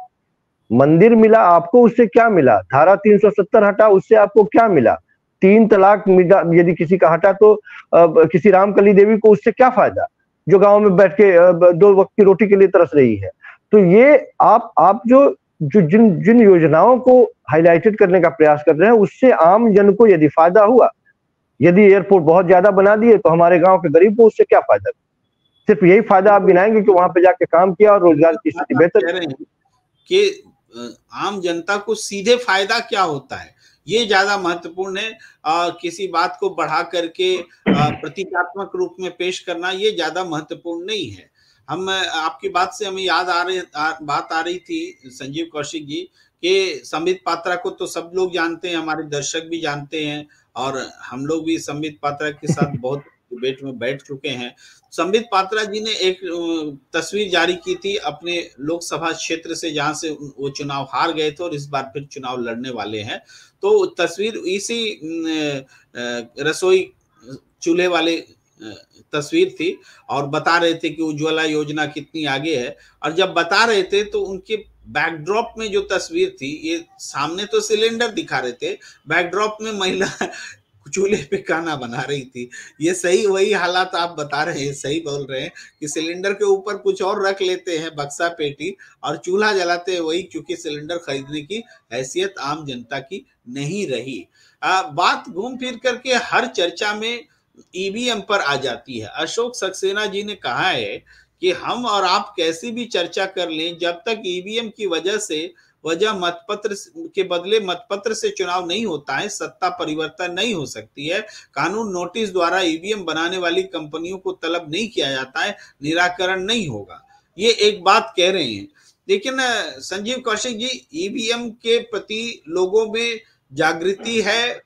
मंदिर मिला, आपको उससे क्या मिला? धारा 370 हटा, उससे आपको क्या मिला? 3 तलाक यदि किसी का हटा तो किसी रामकली देवी को उससे क्या फायदा, जो गांव में बैठ के 2 वक्त की रोटी के लिए तरस रही है। तो ये आप जो जिन योजनाओं को हाईलाइटेड करने का प्रयास कर रहे हैं, उससे आम जन को यदि फायदा हुआ, यदि एयरपोर्ट बहुत ज्यादा बना दिए तो हमारे गांव के गरीब को उससे क्या फायदा? सिर्फ यही फायदा आप गिनाएंगे कि वहां पे जाके काम किया और रोजगार की स्थिति बेहतर कि आम जनता को सीधे फायदा क्या होता है, ये ज्यादा महत्वपूर्ण है। किसी बात को बढ़ा करके प्रतीकात्मक रूप में पेश करना ये ज्यादा महत्वपूर्ण नहीं है। हम आपकी बात से हमें बात आ रही थी संजीव कौशिक जी कि संबित पात्रा को तो सब लोग जानते हैं, हमारे दर्शक भी जानते हैं और हम लोग भी संबित पात्रा के साथ बहुत डिबेट में बैठ चुके हैं। संबित पात्रा जी ने एक तस्वीर जारी की थी अपने लोकसभा क्षेत्र से, जहां से वो चुनाव हार गए थे और इस बार फिर चुनाव लड़ने वाले हैं। तो तस्वीर इसी रसोई चूल्हे वाले तस्वीर थी और बता रहे थे कि उज्ज्वला योजना कितनी आगे है। और जब बता रहे थे तो उनके बैकड्रॉप में जो तस्वीर थी, ये सामने तो सिलेंडर दिखा रहे थे, बैकड्रॉप में महिला चूल्हे पे खाना बना रही थी। ये सही वही हालात आप बता रहे हैं, सही बोल रहे हैं कि सिलेंडर के ऊपर कुछ और रख लेते हैं, बक्सा पेटी, और चूल्हा जलाते हैं वही, क्योंकि सिलेंडर खरीदने की हैसियत आम जनता की नहीं रही। बात घूम फिर करके हर चर्चा में ईवीएम पर आ जाती है। अशोक सक्सेना जी ने कहा है कि हम और आप कैसी भी चर्चा कर लें, जब तक ईवीएम की वजह मतपत्र के बदले मतपत्र से चुनाव नहीं होता है, सत्ता परिवर्तन नहीं हो सकती है। कानून नोटिस द्वारा ईवीएम बनाने वाली कंपनियों को तलब नहीं किया जाता है, निराकरण नहीं होगा। ये एक बात कह रहे हैं। लेकिन संजीव कौशिक जी, ईवीएम के प्रति लोगों में जागृति है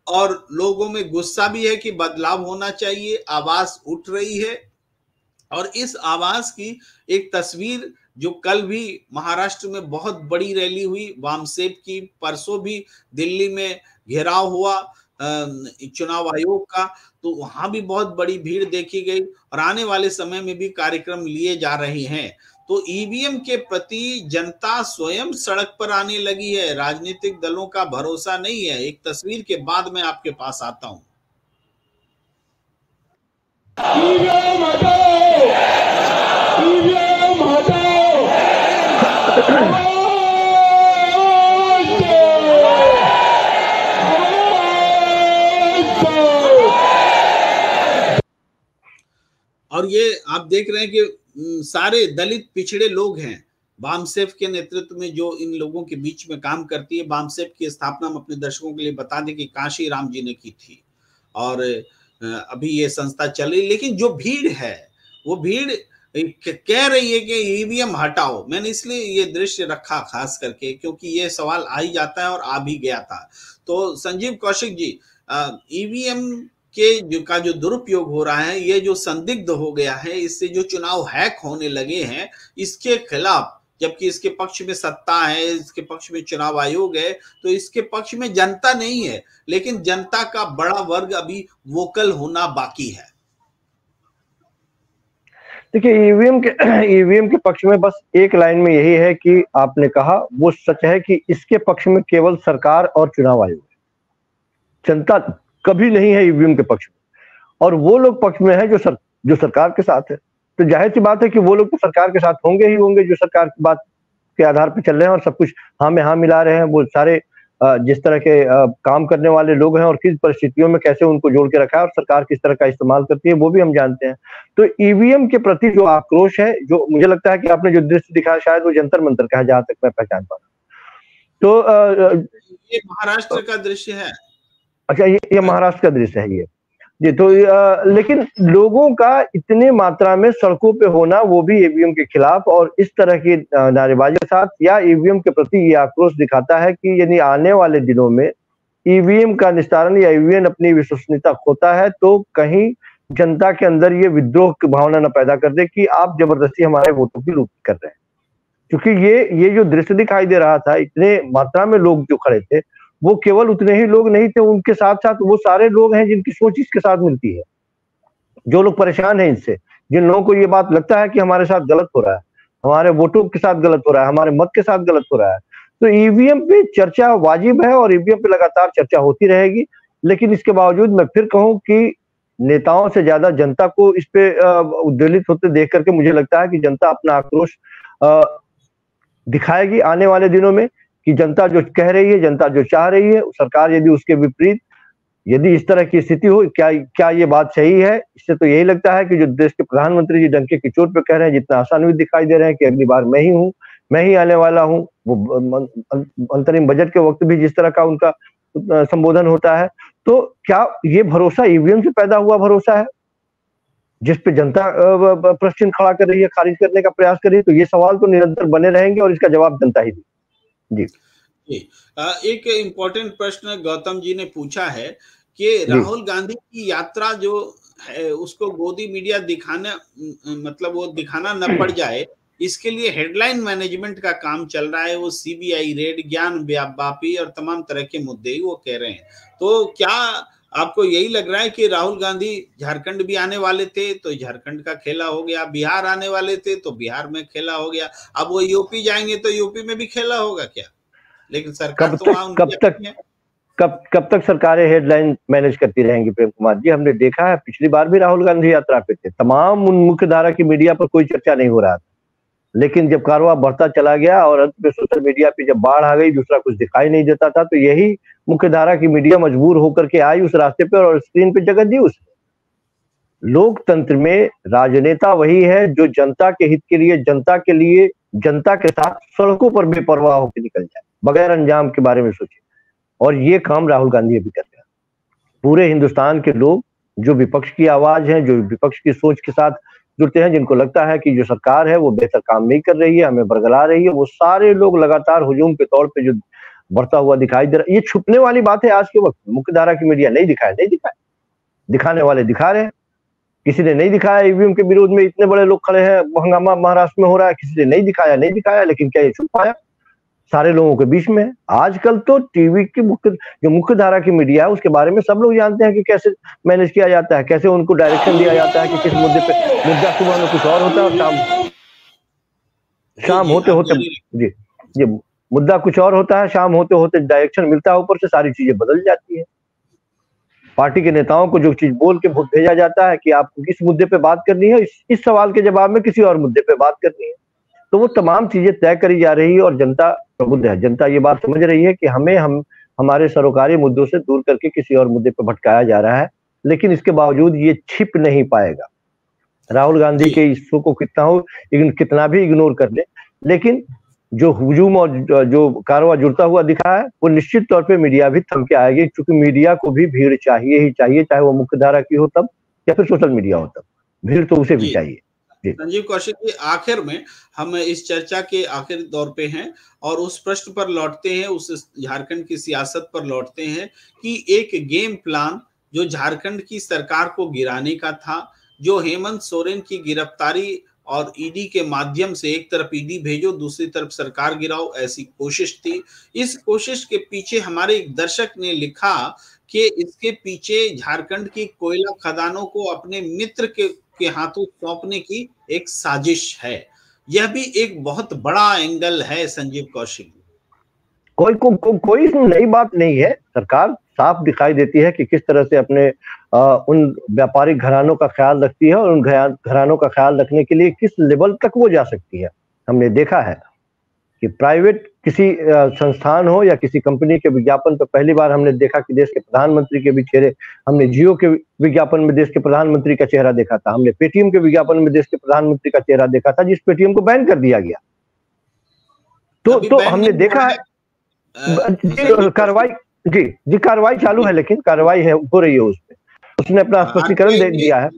और लोगों में गुस्सा भी है कि बदलाव होना चाहिए, आवाज उठ रही है। और इस आवाज की एक तस्वीर जो कल भी महाराष्ट्र में बहुत बड़ी रैली हुई वामसेप की, परसों भी दिल्ली में घेराव हुआ चुनाव आयोग का, तो वहां भी बहुत बड़ी भीड़ देखी गई और आने वाले समय में भी कार्यक्रम लिए जा रहे हैं। तो ईवीएम के प्रति जनता स्वयं सड़क पर आने लगी है, राजनीतिक दलों का भरोसा नहीं है। एक तस्वीर के बाद मैं आपके पास आता हूं। ईवीएम हटाओ, ईवीएम हटाओ, और ये आप देख रहे हैं कि सारे दलित पिछड़े लोग हैं। वामसेप के नेतृत्व में जो इन लोगों के बीच में काम करती है, वामसेप की स्थापना हम अपने दर्शकों के लिए बता दें कि काशी राम जी ने की थी और अभी ये संस्था चल रही। लेकिन जो भीड़ है वो भीड़ कह रही है कि ईवीएम हटाओ। मैंने इसलिए ये दृश्य रखा खास करके क्योंकि ये सवाल आ ही जाता है और आ भी गया था। तो संजीव कौशिक जी, ईवीएम का जो दुरुपयोग हो रहा है, ये जो संदिग्ध हो गया है, इससे जो चुनाव हैक होने लगे हैं, इसके खिलाफ, जबकि इसके पक्ष में सत्ता है, इसके पक्ष में चुनाव आयोग है, तो इसके पक्ष में जनता नहीं है, लेकिन जनता का बड़ा वर्ग अभी वोकल होना बाकी है। देखिए, ईवीएम के पक्ष में बस एक लाइन में यही है कि आपने कहा वो सच है कि इसके पक्ष में केवल सरकार और चुनाव आयोग, जनता कभी नहीं है ईवीएम के पक्ष में। और वो लोग पक्ष में है जो सरकार के साथ है। तो जाहिर सी बात है कि वो लोग तो सरकार के साथ होंगे ही होंगे, जो सरकार की बात के आधार पर चल रहे हैं और सब कुछ हाँ में हाँ मिला रहे हैं। वो सारे जिस तरह के काम करने वाले लोग हैं और किस परिस्थितियों में कैसे उनको जोड़ के रखा है और सरकार किस तरह का इस्तेमाल करती है, वो भी हम जानते हैं। तो ईवीएम के प्रति जो आक्रोश है, जो मुझे लगता है कि आपने जो दृश्य दिखाया शायद वो जंतर मंतर का है, जहां तक मैं पहचान पा रहा हूं। तो ये महाराष्ट्र का दृश्य है। अच्छा, ये महाराष्ट्र का दृश्य है ये जी। तो लेकिन लोगों का इतने मात्रा में सड़कों पे होना, वो भी ईवीएम के खिलाफ और इस तरह की नारेबाजी के साथ, या ईवीएम के प्रति ये आक्रोश दिखाता है कि यदि आने वाले दिनों में ईवीएम का निस्तारण या ईवीएम अपनी विश्वसनीयता खोता है तो कहीं जनता के अंदर ये विद्रोह की भावना न पैदा कर दे कि आप जबरदस्ती हमारे वोटों की लूट कर रहे हैं। क्योंकि ये जो दृश्य दिखाई दे रहा था, इतने मात्रा में लोग जो खड़े थे, वो केवल उतने ही लोग नहीं थे, उनके साथ साथ वो सारे लोग हैं जिनकी सोच इसके साथ मिलती है, जो लोग परेशान हैं इनसे, जिन लोगों को ये बात लगता है कि हमारे साथ गलत हो रहा है, हमारे वोटों के साथ गलत हो रहा है, हमारे मत के साथ गलत हो रहा है। तो ईवीएम पे चर्चा वाजिब है और ईवीएम पे लगातार चर्चा होती रहेगी। लेकिन इसके बावजूद मैं फिर कहूं कि नेताओं से ज्यादा जनता को इस पे उद्वेलित होते देख करके मुझे लगता है कि जनता अपना आक्रोश दिखाएगी आने वाले दिनों में, कि जनता जो कह रही है, जनता जो चाह रही है, सरकार यदि उसके विपरीत यदि इस तरह की स्थिति हो, क्या ये बात सही है? इससे तो यही लगता है कि जो देश के प्रधानमंत्री जी डंके की चोट पे कह रहे हैं, जितना आशान्वित दिखाई दे रहे हैं कि अगली बार मैं ही हूँ, मैं ही आने वाला हूँ। वो अंतरिम बजट के वक्त भी जिस तरह का उनका संबोधन होता है, तो क्या ये भरोसा ईवीएम से पैदा हुआ भरोसा है जिस पे जनता प्रश्न खड़ा कर रही है, खारिज करने का प्रयास कर रही है? तो ये सवाल तो निरंतर बने रहेंगे और इसका जवाब जनता ही देगी। जी, एक इम्पोर्टेंट प्रश्न गौतम जी ने पूछा है कि राहुल गांधी की यात्रा जो है उसको गोदी मीडिया दिखाना, मतलब वो दिखाना न पड़ जाए, इसके लिए हेडलाइन मैनेजमेंट का काम चल रहा है। वो सीबीआई रेड, ज्ञान व्यापी और तमाम तरह के मुद्दे ही वो कह रहे हैं। तो क्या आपको यही लग रहा है कि राहुल गांधी झारखंड भी आने वाले थे तो झारखंड का खेला हो गया, बिहार आने वाले थे तो बिहार में खेला हो गया, अब वो यूपी जाएंगे तो यूपी में भी खेला होगा क्या? लेकिन सरकार तो वहां उनकी अपनी है। कब तक सरकारें हेडलाइन मैनेज करती रहेंगी प्रेम कुमार जी? हमने देखा है पिछली बार भी राहुल गांधी यात्रा पे थे, तमाम उन मुख्य धारा की मीडिया पर कोई चर्चा नहीं हो रहा था, लेकिन जब कारवां बढ़ता चला गया और अंत में सोशल मीडिया पे जब बाढ़ आ गई, दूसरा कुछ दिखाई नहीं देता था, तो यही मुख्य धारा की मीडिया मजबूर होकर के आई उस रास्ते पे और स्क्रीन पे जगह दी उसने। लोकतंत्र में राजनेता वही है जो जनता के हित के लिए, जनता के लिए, जनता के साथ सड़कों पर बेपरवाह होकर निकल जाए, बगैर अंजाम के बारे में सोचे। और ये काम राहुल गांधी अभी कर रहे हैं। पूरे हिंदुस्तान के लोग जो विपक्ष की आवाज है, जो विपक्ष की सोच के साथ जुड़ते हैं, जिनको लगता है कि जो सरकार है वो बेहतर काम नहीं कर रही है, हमें बरगला रही है, वो सारे लोग लगातार हुजूम के तौर पे जो बढ़ता हुआ दिखाई दे रहा है। ये छुपने वाली बात है आज के वक्त। मुख्य धारा की मीडिया नहीं दिखाए, दिखाने वाले दिखा रहे हैं। किसी ने नहीं दिखाया ईवीएम के विरोध में इतने बड़े लोग खड़े हैं, हंगामा महाराष्ट्र में हो रहा है, किसी ने नहीं दिखाया, लेकिन क्या ये छुप पाया? सारे लोगों के बीच में। आजकल तो टीवी की मुख्य धारा की मीडिया है उसके बारे में सब लोग जानते हैं कि कैसे मैनेज किया जाता है, कैसे उनको डायरेक्शन दिया जाता है कि किस मुद्दे पे, मुद्दा सुबह में कुछ और होता है और शाम होते होते जी मुद्दा कुछ और होता है, शाम होते होते डायरेक्शन मिलता है ऊपर से, सारी चीजें बदल जाती है। पार्टी के नेताओं को जो चीज बोल के भेजा जाता है कि आपको किस मुद्दे पे बात करनी है, इस सवाल के जवाब में किसी और मुद्दे पे बात करनी है, तो वो तमाम चीजें तय करी जा रही है और जनता प्रबुद्ध है। जनता ये बात समझ रही है कि हमारे सरोकारी मुद्दों से दूर करके किसी और मुद्दे पर भटकाया जा रहा है, लेकिन इसके बावजूद ये छिप नहीं पाएगा। राहुल गांधी के इस शो को कितना भी इग्नोर कर ले, लेकिन जो हुजूम और जो कारवां जुड़ता हुआ दिखा है वो निश्चित तौर पे मीडिया भी थम के आएगी, क्योंकि मीडिया को भी भीड़ चाहिए ही चाहिए, चाहे वो मुख्य धारा की हो तब या फिर सोशल मीडिया हो तब, भीड़ तो उसे भी चाहिए। संजीव कौशिक जी, आखिर में हम इस चर्चा के आखिर दौर पे हैं और उस प्रश्न पर लौटते हैं, उस झारखंड की सियासत पर लौटते हैं कि एक गेम प्लान जो झारखंड की सरकार को गिराने का था, जो हेमंत सोरेन की गिरफ्तारी और ईडी के माध्यम से, एक तरफ ईडी भेजो दूसरी तरफ सरकार गिराओ, ऐसी कोशिश थी। इस कोशिश के पीछे हमारे एक दर्शक ने लिखा कि इसके पीछे झारखंड की कोयला खदानों को अपने मित्र के हाथों सौंपने की एक साजिश है। यह भी एक बहुत बड़ा एंगल है संजीव कौशिक। कोई नई बात नहीं है। सरकार साफ दिखाई देती है कि किस तरह से अपने उन व्यापारिक घरानों का ख्याल रखती है और उन घरानों का ख्याल रखने के लिए किस लेवल तक वो जा सकती है। हमने देखा है कि प्राइवेट किसी संस्थान हो या किसी कंपनी के विज्ञापन पर पहली बार हमने देखा कि देश के प्रधानमंत्री के भी चेहरे, हमने जियो के विज्ञापन में देश के प्रधानमंत्री का चेहरा देखा था, हमने पेटीएम के विज्ञापन में देश के प्रधानमंत्री का चेहरा देखा था, जिस पेटीएम को बैन कर दिया गया। तो हमने देखा है कार्रवाई चालू है, लेकिन कार्रवाई हो रही है, उसने अपना स्पष्टीकरण दे दिया है,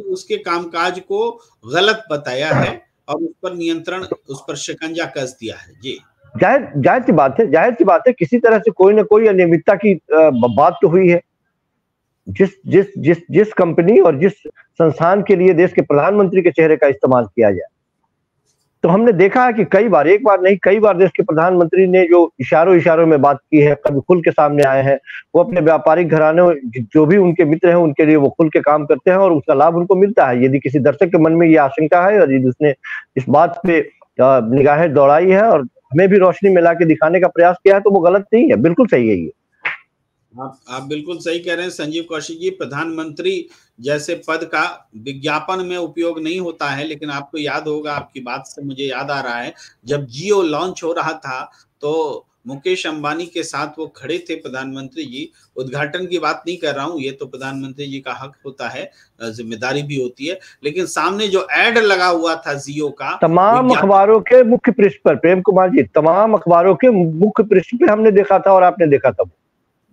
उसके कामकाज को गलत बताया है और उस पर नियंत्रण, उस पर शिकंजा कस दिया है। जी जाहिर सी बात है किसी तरह से कोई ना कोई अनियमितता की बात तो हुई है। जिस कंपनी और जिस संस्थान के लिए देश के प्रधानमंत्री के चेहरे का इस्तेमाल किया जाए, तो हमने देखा है कि कई बार, एक बार नहीं कई बार देश के प्रधानमंत्री ने जो इशारों में बात की है, कभी खुल के सामने आए हैं। वो अपने व्यापारिक घराने जो भी उनके मित्र हैं उनके लिए वो खुल के काम करते हैं और उसका लाभ उनको मिलता है। यदि किसी दर्शक के मन में ये आशंका है और यदि उसने इस बात पे निगाहें दौड़ाई है और हमें भी रोशनी मिला के दिखाने का प्रयास किया है, तो वो गलत नहीं है, बिल्कुल सही है। ये आप बिल्कुल सही कह रहे हैं संजीव कौशिक जी। प्रधानमंत्री जैसे पद का विज्ञापन में उपयोग नहीं होता है, लेकिन आपको याद होगा, आपकी बात से मुझे याद आ रहा है, जब जियो लॉन्च हो रहा था तो मुकेश अंबानी के साथ वो खड़े थे प्रधानमंत्री जी। उद्घाटन की बात नहीं कर रहा हूं, ये तो प्रधानमंत्री जी का हक होता है, जिम्मेदारी भी होती है, लेकिन सामने जो एड लगा हुआ था जियो का, तमाम अखबारों के मुख्य पृष्ठ पर, प्रेम कुमार जी, तमाम अखबारों के मुख्य पृष्ठ पे हमने देखा था और आपने देखा था।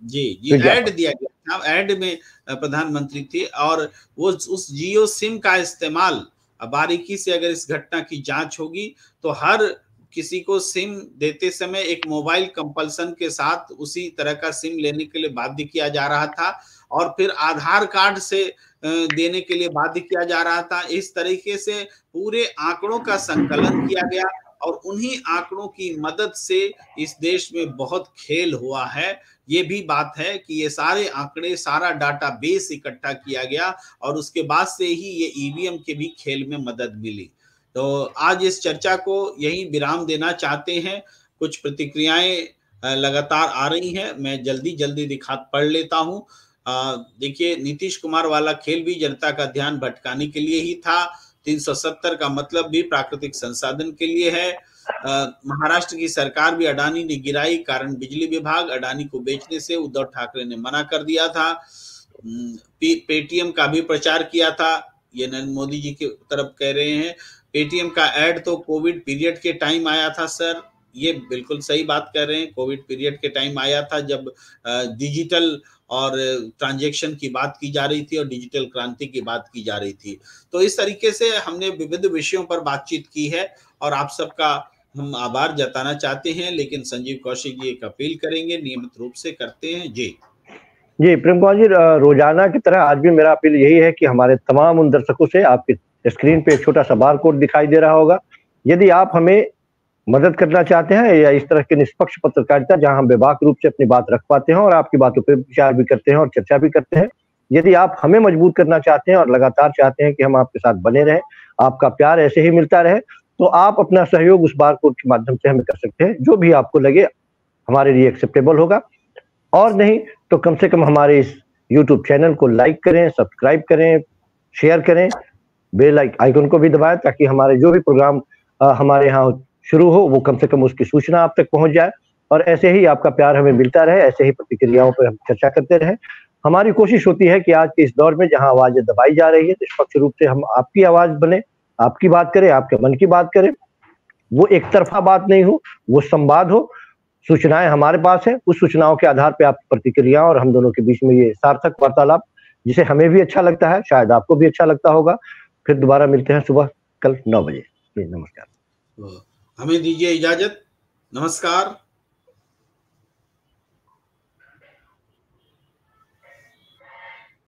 जी ऐड दिया गया था, ऐड में प्रधानमंत्री थे और वो उस जियो सिम का इस्तेमाल, बारीकी से अगर इस घटना की जांच होगी तो हर किसी को सिम देते समय एक मोबाइल कंपल्सन के साथ उसी तरह का सिम लेने के लिए बाध्य किया जा रहा था और फिर आधार कार्ड से देने के लिए बाध्य किया जा रहा था। इस तरीके से पूरे आंकड़ों का संकलन किया गया और उन्हीं आंकड़ों की मदद से इस देश में बहुत खेल हुआ है। ये भी बात है कि ये सारे आंकड़े, सारा डाटा बेस इकट्ठा किया गया और उसके बाद से ही ये ईवीएम के भी खेल में मदद मिली। तो आज इस चर्चा को यही विराम देना चाहते हैं। कुछ प्रतिक्रियाएं लगातार आ रही हैं, मैं जल्दी पढ़ लेता हूं। देखिए, नीतीश कुमार वाला खेल भी जनता का ध्यान भटकाने के लिए ही था। 370 का मतलब भी प्राकृतिक संसाधन के लिए है। महाराष्ट्र की सरकार भी अडानी ने गिराई, कारण बिजली विभाग। अडानी को बेचने से उद्धव ठाकरे ने मना कर दिया था। पेटीएम का भी प्रचार किया था, ये नरेंद्र मोदी जी की तरफ कह रहे हैं। पेटीएम का ऐड तो कोविड पीरियड के टाइम आया था सर, ये बिल्कुल सही बात कर रहे हैं। कोविड पीरियड के टाइम आया था जब डिजिटल और ट्रांजैक्शन की बात की जा रही थी और डिजिटल क्रांति की बात की जा रही थी। तो इस तरीके से हमने विविध विषयों पर बातचीत की है और आप सबका हम आभार जताना चाहते हैं। लेकिन संजीव कौशिक जी एक अपील करेंगे, नियमित रूप से करते हैं। जी प्रेम कुमार जी, रोजाना की तरह आज भी मेरा अपील यही है कि हमारे तमाम उन दर्शकों से, आपकी स्क्रीन पे एक छोटा सा बार कोड दिखाई दे रहा होगा, यदि आप हमें मदद करना चाहते हैं या इस तरह की निष्पक्ष पत्रकारिता जहां हम बेबाक रूप से अपनी बात रख पाते हैं और आपकी बातों पर विचार भी करते हैं और चर्चा भी करते हैं, यदि आप हमें मजबूत करना चाहते हैं और लगातार चाहते हैं कि हम आपके साथ बने रहें, आपका प्यार ऐसे ही मिलता रहे, तो आप अपना सहयोग उस बार कोड के माध्यम से हमें कर सकते हैं। जो भी आपको लगे हमारे लिए एक्सेप्टेबल होगा, और नहीं तो कम से कम हमारे इस यूट्यूब चैनल को लाइक करें, सब्सक्राइब करें, शेयर करें, बेल आइकन को भी दबाएं ताकि हमारे जो भी प्रोग्राम हमारे यहाँ शुरू हो वो कम से कम उसकी सूचना आप तक पहुंच जाए। और ऐसे ही आपका प्यार हमें मिलता रहे, ऐसे ही प्रतिक्रियाओं पर हम चर्चा करते रहे। हमारी कोशिश होती है कि आज के इस दौर में जहां आवाजें दबाई जा रही है, निष्पक्ष रूप से हम आपकी आवाज बने, आपकी बात करें, आपके मन की बात करें। वो एक तरफा बात नहीं हो, वो संवाद हो। सूचनाएं हमारे पास है, उस सूचनाओं के आधार पर आप प्रतिक्रिया और हम दोनों के बीच में ये सार्थक वार्तालाप, जिसे हमें भी अच्छा लगता है, शायद आपको भी अच्छा लगता होगा। फिर दोबारा मिलते हैं सुबह कल 9 बजे। नमस्कार। हमें दीजिए इजाजत। नमस्कार।